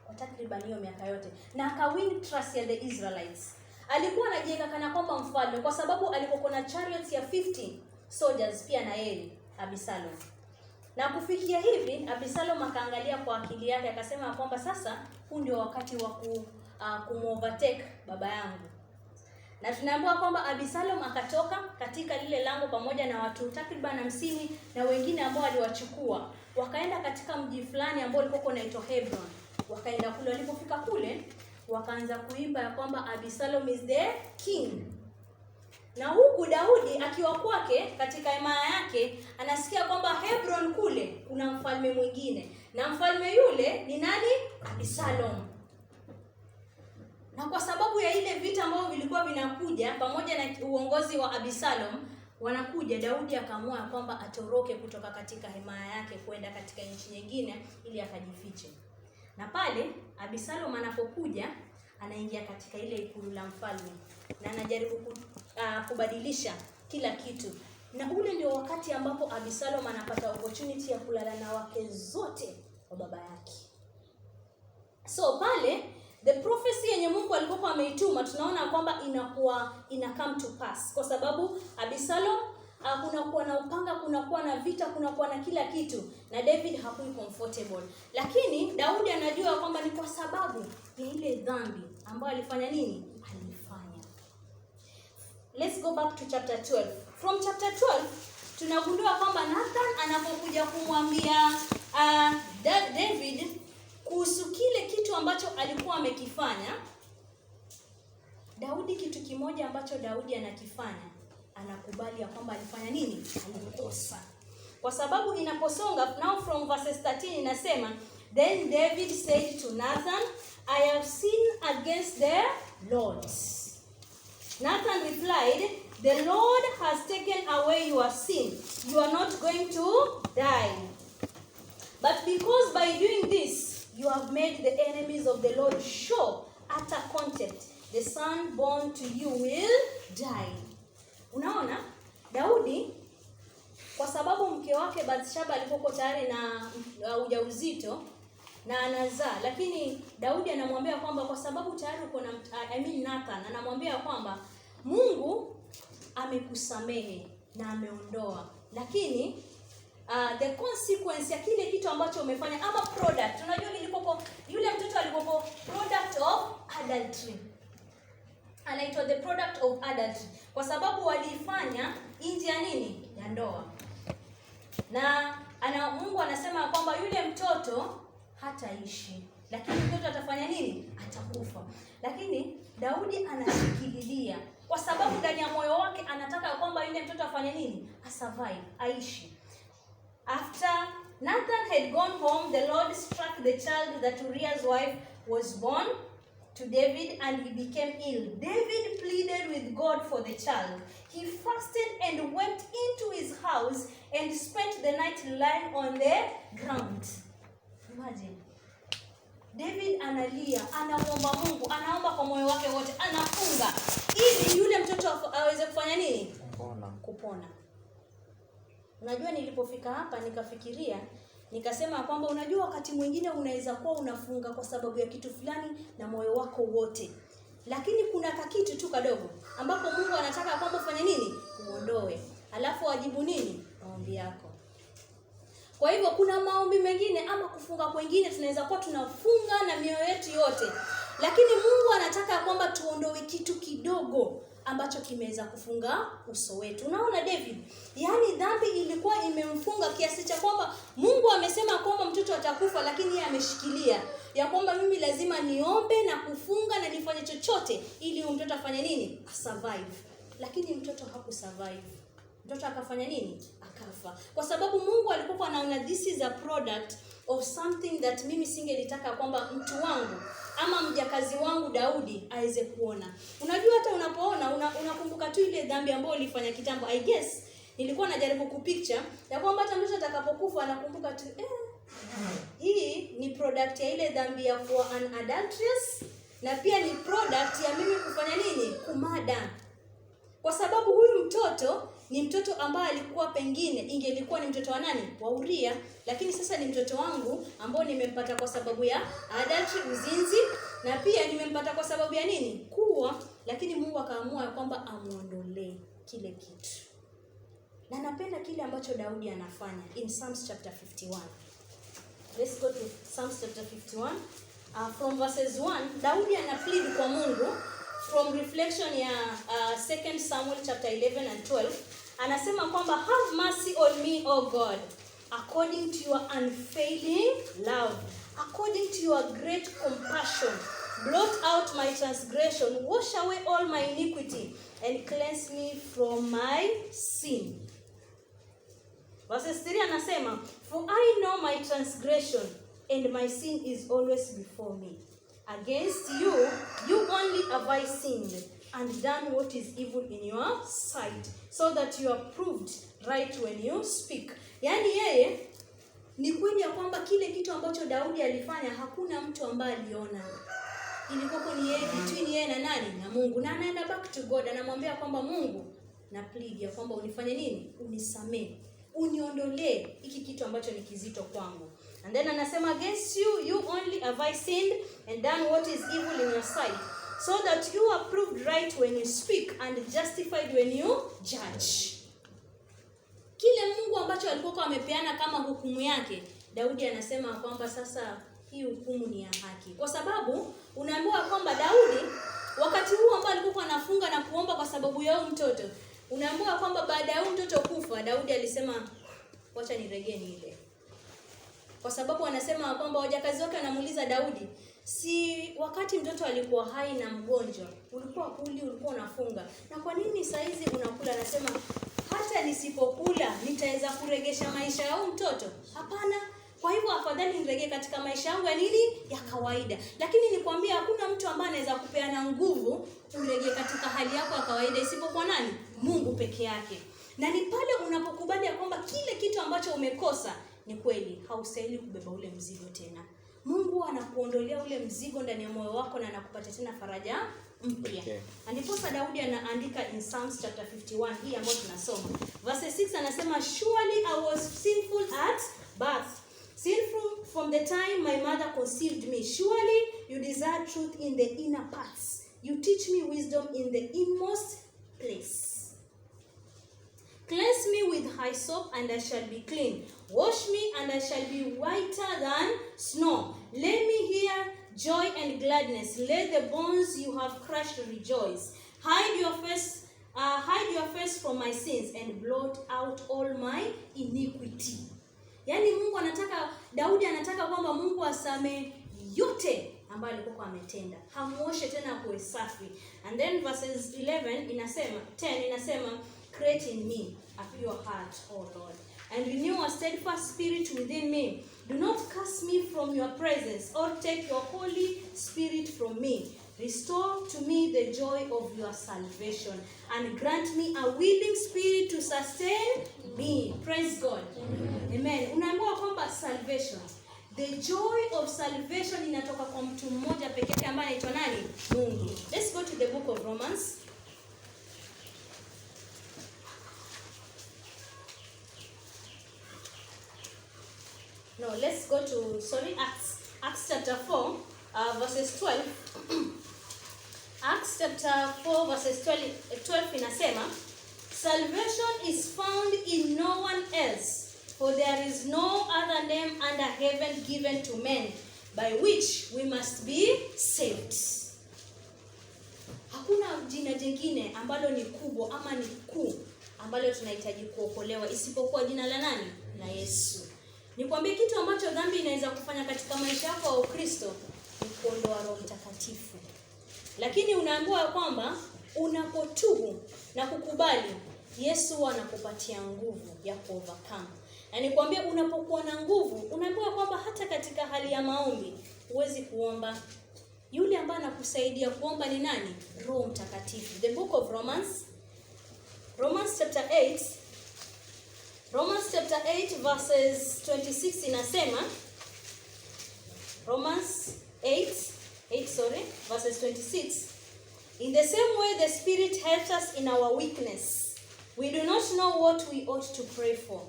Kwa takriban hiyo miaka yote. Na akawin trust ya the Israelites. Alikuwa anajiweka kana kwamba mfalme kwa sababu alikuwa na chariots ya 50 soldiers pia na yeye Absalom. Na kufikia hivi Absalom akaangalia kwa akili yake akasema kwamba sasa huu ndio wakati wa kumovertake baba yangu. Na tunaambiwa kwamba Absalom akatoka katika lile lango pamoja na watu takriban 50 na wengine ambao aliwachukua. Wakaenda katika mji fulani ambao ulikuwa unaitwa Hebron. Wakaenda kule, walipofika kule wakaanza kuimba ya kwamba Absalom is the king. Na huku Daudi akiwa kwake katika himaya yake anasikia kwamba Hebron kule kuna mfalme mwingine. Na mfalme yule ni nani? Absalom. Na kwa sababu ya ile vita ambavyo vilikuwa vinakuja pamoja na uongozi wa Absalom, wanakuja, Daudi akaamua kwamba atoroke kutoka katika himaya yake kwenda katika nchi nyingine ili akajifiche. Na pale Absalom anapokuja anaingia katika ile ikulu la mfalme na anajaribu kubadilisha kila kitu. Na ule ndio wakati ambapo Absalom anapata opportunity ya kulala na wake zote wa baba yake. So pale the prophecy yenye Mungu alikuwa ameituma tunaona kwamba ina come to pass, kwa sababu Absalom kunakuwa na upanga, kunakuwa na vita, kunakuwa na kila kitu, na David hakui comfortable. Lakini Daudi anajua kwamba ni kwa sababu ya ile dhambi ambayo alifanya nini? Alifanya. Let's go back to chapter 12. From chapter 12 tunagundua kwamba Nathan anapokuja kumwambia David kuhusu kile kitu ambacho alikuwa amekifanya. Daudi, kitu kimoja ambacho Daudi anakifanya, anakubali ya kwamba alifanya nini? Alikosa. Kwa sababu inaposonga now from verses 13 inasema, then David said to Nathan, I have sinned against the Lord. Nathan replied, the Lord has taken away your sin. You are not going to die. But because by doing this, you have made the enemies of the Lord show utter contempt. The son born to you will die. Unaona, Daudi kwa sababu mke wake Bathsheba alikuwa tayari na ujauzito na anazaa, lakini Daudi anamwambia kwamba kwa sababu tayari uko na Nathan anamwambia kwamba Mungu amekusamehe na ameondoa, lakini the consequence ya kile kitu ambacho umefanya ama product, unajua nilikopo yule mtoto alikopo product of adultery, anaitwa the product of adultery kwa sababu walifanya nje ya nini? Ya ndoa. Na Mungu anasema kwamba yule mtoto hataishi. lakini mtoto atafanya nini? Atakufa. Lakini Daudi anashikililia kwa sababu ndani ya moyo wake anataka kwamba yule mtoto afanye nini? Asurvive, aishi. After Nathan had gone home, the Lord struck the child that Uriah's wife was born to David, and he became ill. David pleaded with God for the child. He fasted and went into his house and spent the night lying on the ground. Imagine. David analia, anaomba Mungu, anaomba kwa moyo wake wote, anafunga ili yule mtoto aweze kufanya nini? Kupona. Unajua nilipofika hapa nikafikiria, nikasema kwamba unajua wakati mwingine unaweza kuwa unafunga kwa sababu ya kitu fulani na moyo wako wote. Lakini kuna kakitu tu kadogo ambapo Mungu anataka kwamba ufanye nini? Uondoe. Alafu wajibu nini? Maombi yako. Kwa hivyo kuna maombi mengine ama kufunga kwingine tunaweza kuwa tunafunga na mioyo yetu yote. Lakini Mungu anataka kwamba tuondoe kitu kidogo ambacho kimeweza kufunga uso wetu. Unaona David, yani dhambi ilikuwa imemfunga kiasi cha kwamba Mungu amesema kwamba mtoto atakufa, lakini yeye ameshikilia ya kwamba mimi lazima niombe na kufunga na nifanye chochote ili mtoto afanye nini? Asurvive. Lakini mtoto hakusurvive. Mtoto akafanya nini? Akafa. Kwa sababu Mungu alikuwa anaona this is a product of something that mimi singelitaka kwamba mtu wangu ama mjakazi wangu Daudi aweze kuona. Unajua hata unapoona unakumbuka tu ile dhambi ambayo ulifanya kitambo. I guess nilikuwa najaribu kupicture ya kwamba hata mtu atakapokufa anakumbuka tu hii ni product ya ile dhambi ya kuwa an adulteress, na pia ni product ya mimi kufanya nini? Kumada. Kwa sababu huyu mtoto ni mtoto ambaye alikuwa pengine ingelikuwa ni mtoto wa nani? Wa Uria, lakini sasa ni mtoto wangu ambao nimempata kwa sababu ya adultery, uzinzi, na pia nimempata kwa sababu ya nini? Kuwa. Lakini Mungu akaamua kwamba amuondolee kile kitu. Na napenda kile ambacho Daudi anafanya in Psalms chapter 51. Let's go to Psalms chapter 51. From verses 1, Daudi anaplead kwa Mungu from reflection ya 2 Samuel chapter 11 and 12. Anasema kwamba have mercy on me, O God, according to your unfailing love, according to your great compassion. Blot out my transgression, wash away all my iniquity, and cleanse me from my sin. Verse 3 anasema, for I know my transgression, and my sin is always before me. Against you, you only have I sinned and done what is evil in your sight, so that you are proved right when you speak. Yani yeye ni kweli ya kwamba kile kitu ambacho Daudi alifanya hakuna mtu ambaye aliona. Ilikuwa ni yeye, between yeye na nani? Na Mungu. Na anaenda back to God, anamwambia kwamba Mungu, na plead ya kwamba unifanye nini? Unisamee. Uniondolee hiki kitu ambacho ni kizito kwangu. And then anasema, against you, you only have I sinned and done what is evil in your sight, so that you are proved right when you speak and justified when you judge. Kile Mungu ambacho alikuwa amepeana kama hukumu yake, Daudi anasema kwamba sasa hii hukumu ni ya haki. Kwa sababu unaambiwa kwamba Daudi wakati huu ambao alikuwa anafunga na kuomba kwa sababu ya huyu mtoto, unaambiwa kwamba baada ya huyu mtoto kufa, Daudi alisema wacha niregee ile. Kwa sababu anasema kwamba wajakazi wake wanamuuliza Daudi, si wakati mtoto alikuwa hai na mgonjwa, ulikuwa kuli, ulikuwa unafunga, na kwa nini saizi unakula? Anasema hata nisipokula nitaweza kuregesha maisha ya huyu mtoto? Hapana. Kwa hivyo afadhali niregee katika maisha yangu ya nini? Ya kawaida. Lakini nikwambia hakuna mtu ambaye anaweza kupeana nguvu uregee katika hali yako ya kawaida isipokuwa nani? Mungu peke yake. Na ni pale unapokubali ya kwamba kile kitu ambacho umekosa ni kweli, haustahili kubeba ule mzigo tena. Mungu anakuondolea ule mzigo ndani ya moyo wako na anakupatia tena faraja mpya. Ndiposa Daudi anaandika in Psalms chapter 51 hii ambayo tunasoma. Verse 6 anasema, surely I was sinful at birth, sinful from the time my mother conceived me. Surely you desire truth in the inner parts. You teach me wisdom in the inmost place. Cleanse me with hyssop, and I shall be clean. Wash me, and I shall be whiter than snow. Let me hear joy and gladness. Let the bones you have crushed rejoice. Hide your face from my sins, and blot out all my iniquity. Yani Mungu anataka, Daudi anataka kwamba Mungu asame yote ambayo alikuwa ametenda. Hamuoshe tena kuwe safi. And then verses 11 inasema, 10 inasema, create in me a pure heart, O Lord, and renew a steadfast spirit within me. Do not cast me from your presence, or take your Holy Spirit from me. Restore to me the joy of your salvation, and grant me a willing spirit to sustain me. Praise God. Amen. Unaambiwa kwamba salvation, the joy of salvation inatoka kwa mtu mmoja pekee yake ambaye anaitwa nani? Mungu. Let's go to the book of Romans. No, let's go to, Acts chapter 4, verses 12. Acts chapter 4, verses 12 inasema, salvation is found in no one else, for there is no other name under heaven given to men by which we must be saved. Hakuna jina jingine ambalo ni kubwa ama ni kuu ambalo tunahitaji kuokolewa isipokuwa jina la nani? La Yesu. Nikwambie kitu ambacho dhambi inaweza kufanya katika maisha yako ya Ukristo ni kuondoa Roho Mtakatifu. Lakini unaambiwa kwamba unapotubu na kukubali, Yesu anakupatia nguvu ya kuovercome. Na nikwambie unapokuwa na nguvu, unaambiwa kwamba hata katika hali ya maombi huwezi kuomba. Yule ambaye anakusaidia kuomba ni nani? Roho Mtakatifu. The book of Romans chapter 8. Romans chapter 8 verses 26 inasema, Romans 8 verses 26. In the same way the Spirit helps us in our weakness. We do not know what we ought to pray for,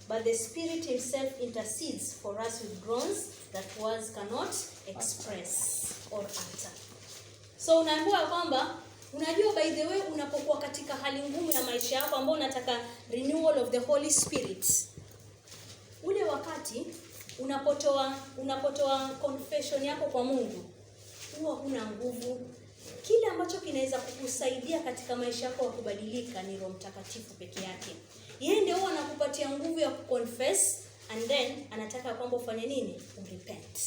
but the Spirit himself intercedes for us with groans that words cannot express or utter. So unaambiwa kwamba, unajua by the way, unapokuwa katika hali ngumu ya maisha yako ambao unataka renewal of the Holy Spirit, ule wakati unapotoa confession yako kwa Mungu, huwa huna nguvu. Kile ambacho kinaweza kukusaidia katika maisha yako ya kubadilika ni Roho Mtakatifu peke yake. Yeye ndio anakupatia nguvu ya kuconfess, and then anataka kwamba ufanye nini? Repent.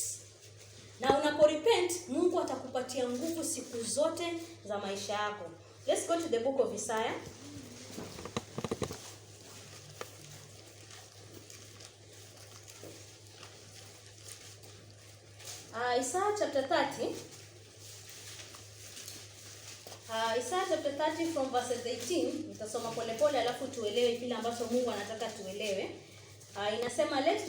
Na unaporepent, Mungu atakupatia nguvu siku zote za maisha yako. Let's go to the book of Isaiah. Isaiah chapter 30. Isaiah chapter 30 from verses 18. Nitasoma polepole alafu tuelewe kile ambacho Mungu anataka tuelewe. Inasema, yet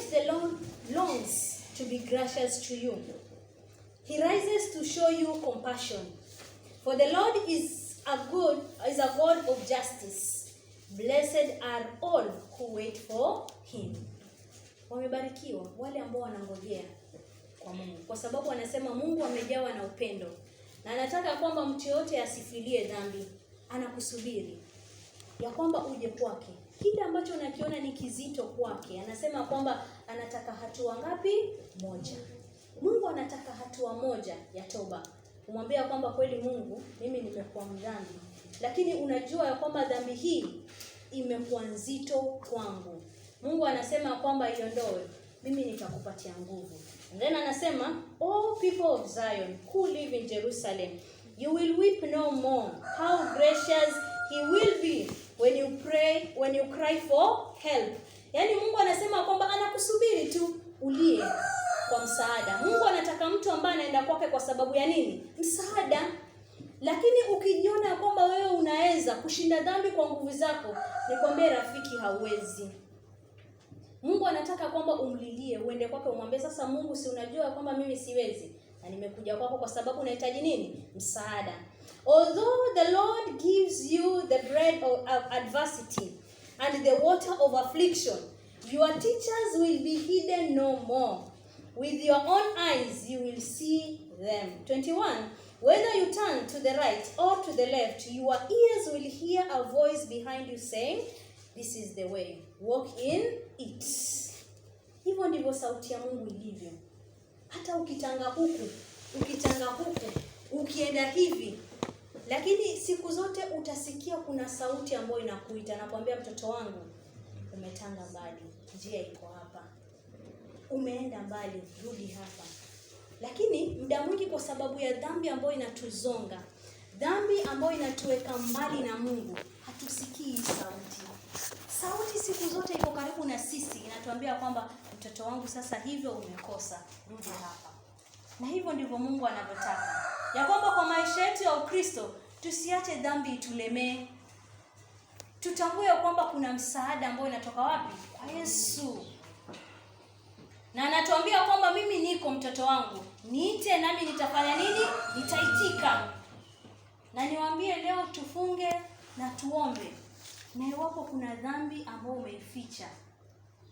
the Lord longs to be gracious to you. He rises to show you compassion. For the Lord is a God of justice. Blessed are all who wait for him. Wamebarikiwa wale ambao wanangojea kwa Mungu, kwa sababu anasema Mungu amejawa na upendo na anataka kwamba mtu yote asifilie dhambi. Anakusubiri ya kwamba uje kwake. Kile ambacho unakiona ni kizito kwake, anasema kwamba anataka hatua ngapi? Moja. Mungu anataka hatua moja ya toba. Umwambia kwamba kweli Mungu, mimi nimekuwa mdhambi, lakini unajua ya kwamba dhambi hii imekuwa nzito kwangu. Mungu anasema kwamba iondoe, mimi nitakupatia nguvu. And then anasema, all people of Zion who live in Jerusalem, you will weep no more. How gracious he will be when you cry for help. Yaani Mungu anasema kwamba anakusubiri tu ulie kwa msaada. Mungu anataka mtu ambaye anaenda kwake kwa sababu ya nini? Msaada. Lakini ukijiona kwamba wewe unaweza kushinda dhambi kwa nguvu zako, nikwambie rafiki, hauwezi. Mungu anataka kwamba umlilie, uende kwake umwambie, sasa Mungu, si unajua kwamba mimi siwezi, na nimekuja kwako kwa sababu nahitaji nini? Msaada. Although the Lord gives you the bread of adversity and the water of affliction, your teachers will be hidden no more. With your own eyes you will see them. 21. Whether you turn to the right or to the left, your ears will hear a voice behind you saying, this is the way, walk in it. Hivyo ndivyo sauti ya Mungu ilivyo. Hata ukitanga huku, ukienda hivi, lakini siku zote utasikia kuna sauti ambayo inakuita na kuambia, mtoto wangu, umetanga mbali, njia iko hapa. umeenda mbali, rudi hapa. Lakini muda mwingi kwa sababu ya dhambi ambayo inatuzonga, dhambi ambayo inatuweka mbali na Mungu, hatusikii sauti. Sauti siku zote iko karibu na sisi, inatuambia kwamba mtoto wangu sasa hivyo umekosa, rudi hapa. Na hivyo ndivyo Mungu anavyotaka. Ya kwamba kwa maisha yetu ya Ukristo, tusiache dhambi itulemee. Tutambue kwamba kuna msaada ambao inatoka wapi? Kwa Yesu. Na anatuambia kwamba mimi niko mtoto wangu, niite nami nitafanya nini? Nitaitika. Na niwaambie leo tufunge na tuombe. Na iwapo kuna dhambi ambayo umeificha,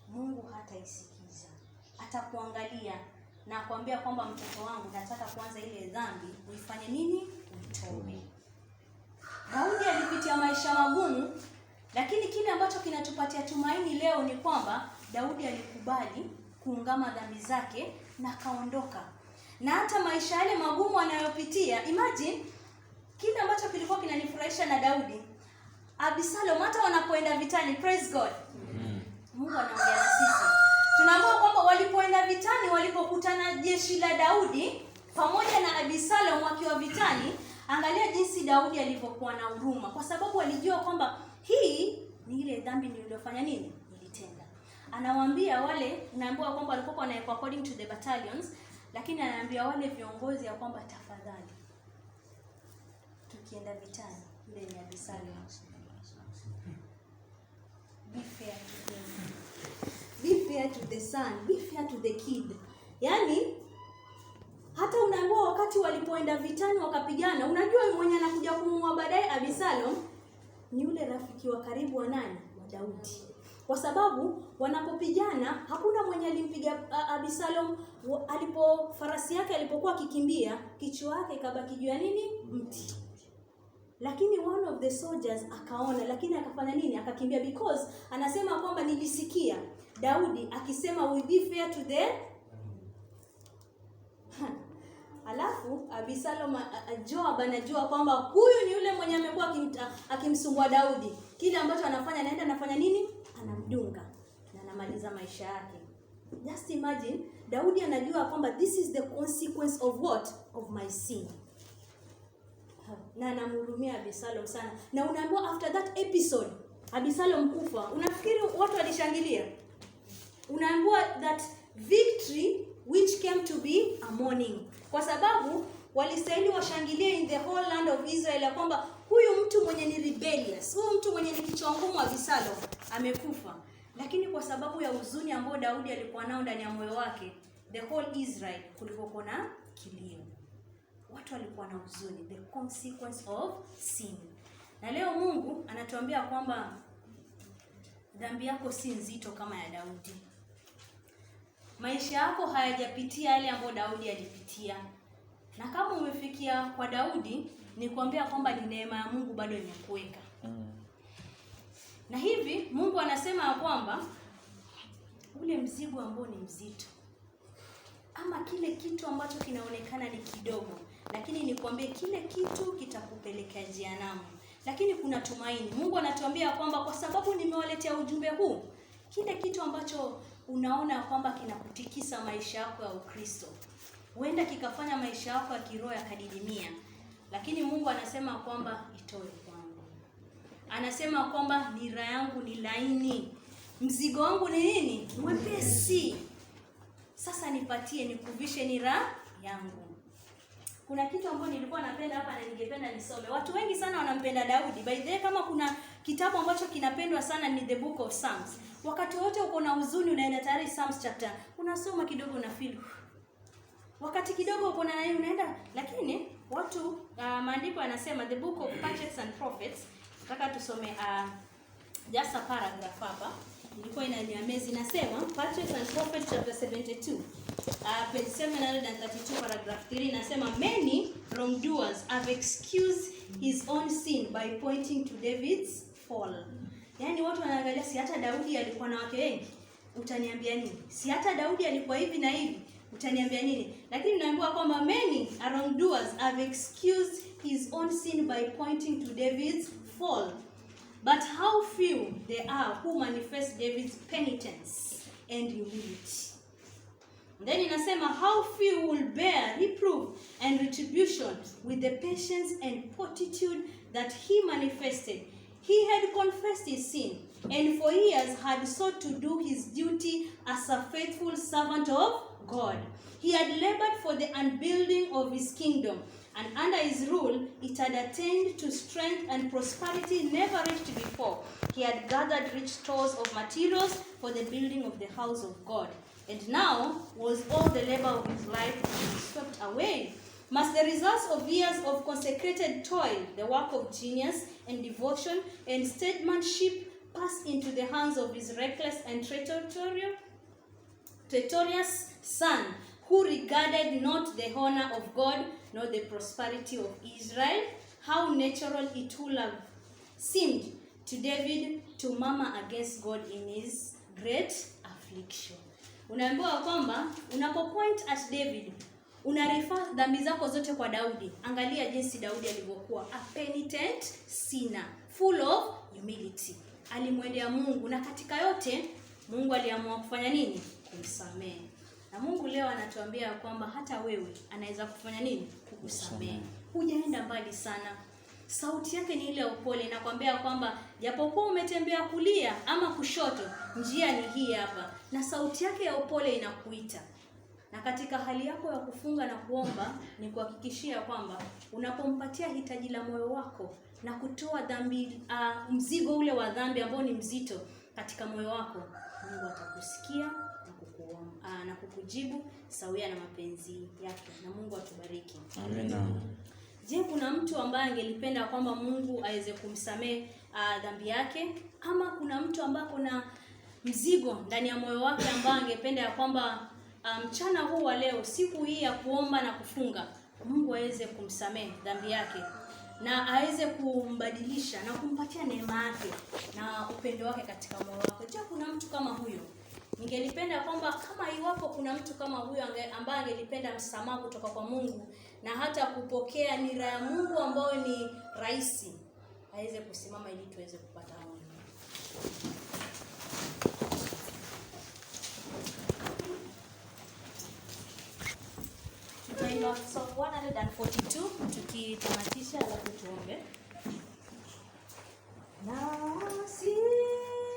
Mungu hataisikiza. Atakuangalia na kuambia kwamba mtoto wangu, nataka kuanza ile dhambi, uifanye nini? Utoe. Daudi alipitia maisha magumu, lakini kile ambacho kinatupatia tumaini leo ni kwamba Daudi alikubali kuungama dhambi zake na kaondoka. Na hata maisha yale magumu anayopitia, imagine kile ambacho kilikuwa kinanifurahisha na Daudi, Absalom hata wanapoenda vitani, praise God. Mungu anaongea na sisi. Tunaambiwa kwamba walipoenda vitani, walipokutana jeshi la Daudi pamoja na Absalom wakiwa vitani, angalia jinsi Daudi alivyokuwa na huruma, kwa sababu alijua kwamba hii ni ile dhambi niliyofanya nini? Nilitenda. Anawaambia wale, naambiwa kwamba walikuwa wanaekwa according to the battalions, lakini anaambia wale viongozi ya kwamba tafadhali, tukienda vitani, ile ni Absalom, be fair to him. Be fair to the son, be fair to the kid. Yaani hata unaambiwa wakati walipoenda vitani wakapigana, unajua mwenye anakuja kumuua baadaye Absalom ni yule rafiki wa karibu wa nani? Wa Daudi. Kwa sababu wanapopigana hakuna mwenye alimpiga Absalom. Farasi yake alipokuwa akikimbia, kichwa yake ikabaki juu ya nini? Mti. Lakini one of the soldiers akaona, lakini akafanya nini? Akakimbia, because anasema kwamba nilisikia Daudi akisema we be fair to the alafu Absalom, Joab anajua kwamba huyu ni yule mwenye amekuwa akimsumbua Daudi. Kile ambacho anafanya, anaenda anafanya nini? Anamdunga na anamaliza maisha yake. Just imagine, Daudi anajua kwamba this is the consequence of what? Of my sin. Na anamhurumia Absalom sana. Na unaambiwa after that episode, Absalom kufa, unafikiri watu walishangilia? Unaambiwa that victory which came to be a mourning. Kwa sababu walistahili washangilie in the whole land of Israel ya kwamba huyu mtu mwenye ni rebellious, huyu mtu mwenye ni kichwa ngumu Absalom amekufa. Lakini kwa sababu ya huzuni ambayo Daudi alikuwa nao ndani ya moyo wake, the whole Israel kulikuwa na kilio. Watu walikuwa na huzuni, the consequence of sin. Na leo Mungu anatuambia kwamba dhambi yako si nzito kama ya Daudi. Maisha yako hayajapitia yale ambayo Daudi alipitia. Na kama umefikia kwa Daudi, ni kuambia kwamba ni neema ya Mungu bado imekuweka. Na hivi Mungu anasema kwamba ule mzigo ambao ni mzito, ama kile kitu ambacho kinaonekana ni kidogo, lakini nikwambie kile kitu kitakupeleka jehanamu, lakini kuna tumaini. Mungu anatuambia kwamba kwa sababu nimewaletea ujumbe huu, kile kitu ambacho unaona kwamba kinakutikisa maisha yako ya Ukristo, huenda kikafanya maisha yako ya kiroho yakadidimia, lakini Mungu anasema kwamba itoe kwangu. Anasema kwamba nira yangu ni laini, mzigo wangu ni nini? Mwepesi. Sasa nipatie, nikuvishe nira yangu. Kuna kitu ambacho nilikuwa napenda hapa na ningependa nisome. Watu wengi sana wanampenda Daudi. By the way, kama kuna kitabu ambacho kinapendwa sana ni the book of Psalms. Wakati wote uko na huzuni unaenda tayari Psalms chapter, unasoma kidogo na feel. Wakati kidogo uko na nini unaenda, lakini watu maandiko yanasema the book of Patriarchs and Prophets. Nataka tusome just a paragraph hapa. Ilikuwa inaniamezi, nasema Patriarchs and Prophets chapter 72. Page 732 paragraph 3 nasema many wrongdoers have excused his own sin by pointing to David's fall. Yaani watu wanaangalia, si hata Daudi alikuwa na wake wengi, utaniambia nini? Si hata Daudi alikuwa hivi na hivi, utaniambia nini? Lakini naambiwa kwamba many wrongdoers have excused his own sin by pointing to David's fall. But how few there are who manifest David's penitence and humility. Then inasema how few will bear reproof and retribution with the patience and fortitude that he manifested. He had confessed his sin, and for years had sought to do his duty as a faithful servant of God. He had labored for the unbuilding of his kingdom, and under his rule it had attained to strength and prosperity never reached before. He had gathered rich stores of materials for the building of the house of God. And now was all the labor of his life swept away. Must the results of years of consecrated toil, the work of genius and devotion and statesmanship, pass into the hands of his reckless and traitorous son, who regarded not the honor of God nor the prosperity of Israel? How natural it would have seemed to David to murmur against God in his great affliction. Unaambiwa kwamba unapopoint at David, unarifa dhambi zako zote kwa Daudi. Angalia jinsi Daudi alivyokuwa a penitent sinner, full of humility. Alimwendea Mungu, na katika yote Mungu aliamua kufanya nini? Kumsamehe. Na Mungu leo anatuambia kwamba hata wewe anaweza kufanya nini? Kukusamehe. Hujaenda mbali sana. Sauti yake ni ile upole, inakwambia kwamba japokuwa umetembea kulia ama kushoto, njia ni hii hapa. Na sauti yake ya upole inakuita. Na katika hali yako ya kufunga na kuomba, ni kuhakikishia kwamba unapompatia hitaji la moyo wako na kutoa dhambi, mzigo ule wa dhambi ambao ni mzito katika moyo wako, Mungu atakusikia na kukujibu sawia na mapenzi yake. Na Mungu atubariki. Amina. Je, kuna mtu ambaye angelipenda kwamba Mungu aweze kumsamehe dhambi yake? Ama kuna mtu ambaye kuna mzigo ndani ya moyo wake ambaye angependa ya kwamba mchana huu wa leo, siku hii ya kuomba na kufunga, Mungu aweze kumsamehe dhambi yake na aweze kumbadilisha na kumpatia neema yake na upendo wake katika moyo wake? Je, kuna mtu kama huyo? Ningelipenda kwamba kama iwapo kuna mtu kama huyo ambaye angelipenda msamaha kutoka kwa Mungu na hata kupokea nira ya Mungu ambayo ni rahisi, aweze kusimama ili tuweze kupata amani. Tutaimba Psalm 142 tukitamatisha, alafu tuombe.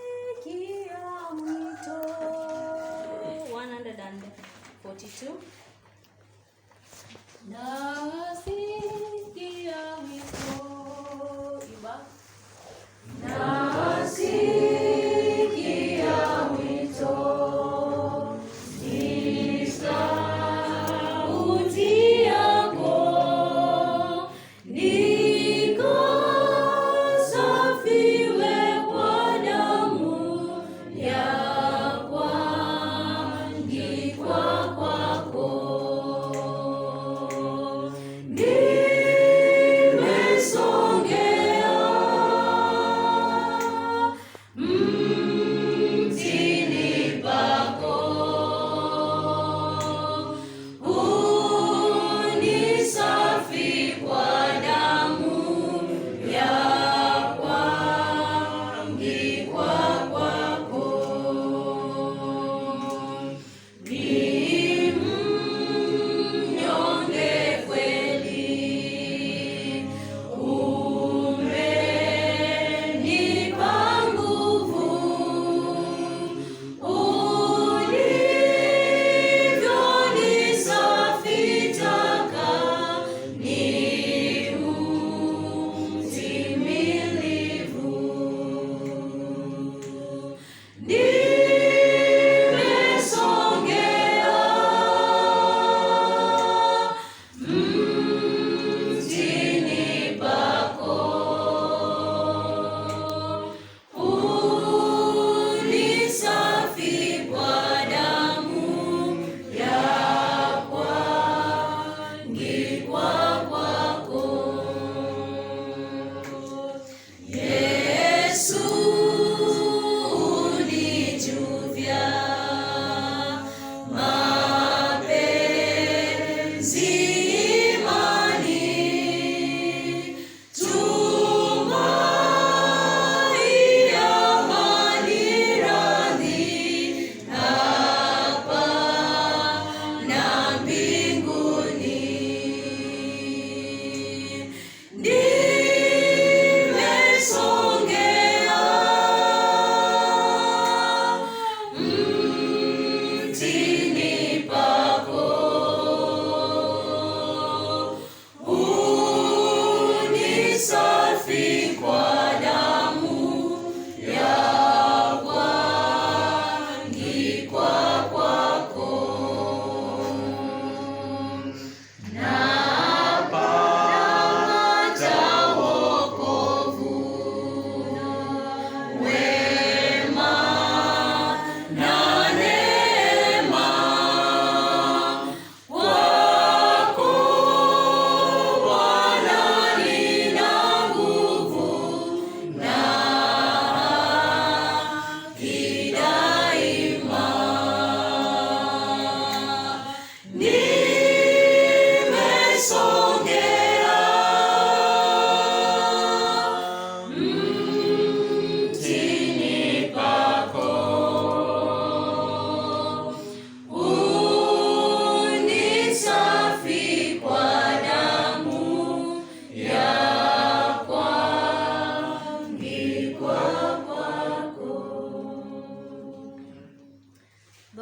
Nasikia mwito 142. Nasikia wito iba. Nasikia wito ni sauti yako, nikasafiwe kwa damu ya kuangikwa kwako.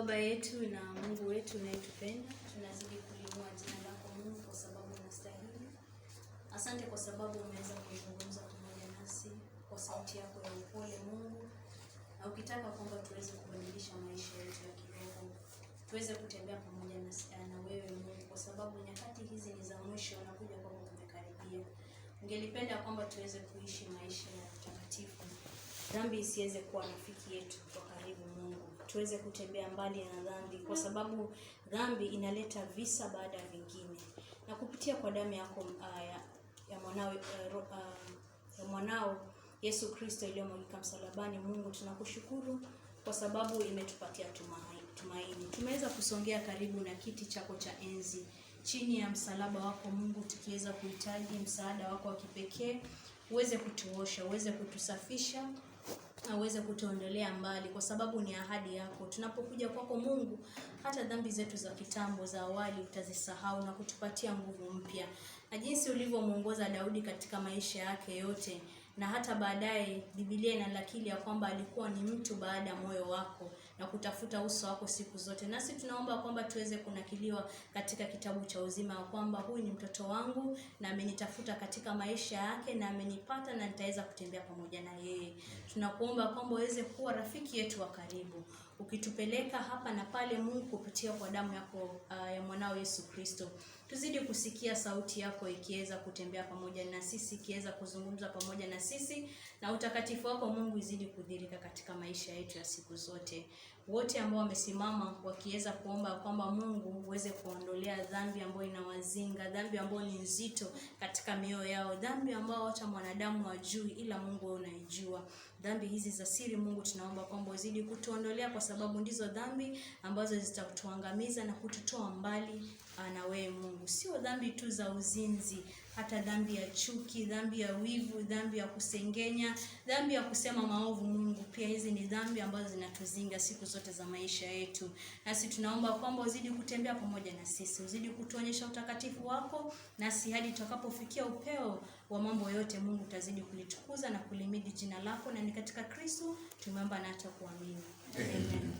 Baba yetu na Mungu wetu unayetupenda, tunazidi kuliinua jina lako Mungu kwa sababu unastahili. Asante kwa sababu umeweza kuzungumza pamoja nasi kwa sauti yako ya upole Mungu. Na ukitaka kwamba tuweze kubadilisha maisha yetu ya kiroho, tuweze kutembea pamoja na wewe Mungu, kwa sababu nyakati hizi ni za mwisho na kuja kwako kumekaribia. Ungelipenda kwamba tuweze kuishi maisha ya utakatifu. Dhambi isiweze kuwa rafiki yetu kwa karibu Mungu. Tuweze kutembea mbali na dhambi, kwa sababu dhambi inaleta visa baada ya vingine. Na kupitia kwa damu yako ya mwanao Yesu Kristo iliyomwagika msalabani, Mungu tunakushukuru kwa sababu imetupatia tumaini. Tumeweza kusongea karibu na kiti chako cha enzi, chini ya msalaba wako Mungu, tukiweza kuhitaji msaada wako wa kipekee. Uweze kutuosha, uweze kutusafisha, na uweze kutuondolea mbali, kwa sababu ni ahadi yako. Tunapokuja kwako Mungu, hata dhambi zetu za kitambo za awali utazisahau na kutupatia nguvu mpya. Na jinsi ulivyomuongoza Daudi katika maisha yake yote, na hata baadaye Biblia inanakili ya kwamba alikuwa ni mtu baada ya moyo wako na kutafuta uso wako siku zote. Nasi tunaomba kwamba tuweze kunakiliwa katika kitabu cha uzima, kwamba huyu ni mtoto wangu na amenitafuta katika maisha yake na amenipata na nitaweza kutembea pamoja na yeye. Tunakuomba kwamba uweze kuwa rafiki yetu wa karibu, ukitupeleka hapa na pale Mungu, kupitia kwa damu yako ya mwanao Yesu Kristo. Tuzidi kusikia sauti yako ikiweza kutembea pamoja na sisi, ikiweza kuzungumza pamoja na sisi, na utakatifu wako Mungu izidi kudhihirika katika maisha yetu ya siku zote. Wote ambao wamesimama wakiweza kuomba kwamba Mungu uweze kuondolea dhambi ambayo inawazinga, dhambi ambayo ni nzito katika mioyo yao, dhambi ambayo hata mwanadamu hajui ila Mungu wewe unaijua. Dhambi hizi za siri Mungu tunaomba kwamba uzidi kutuondolea, kwa sababu ndizo dhambi ambazo zitatuangamiza na kututoa mbali na wewe Mungu. Sio dhambi tu za uzinzi, hata dhambi ya chuki, dhambi ya wivu, dhambi ya kusengenya, dhambi ya kusema maovu Mungu. Pia hizi ni dhambi ambazo zinatuzinga siku zote za maisha yetu. Nasi tunaomba kwamba uzidi kutembea pamoja na sisi, uzidi kutuonyesha utakatifu wako, nasi hadi tutakapofikia upeo wa mambo yote Mungu utazidi kulitukuza na kulimidi jina lako, na ni katika Kristo tumeomba na hata kuamini. Amen.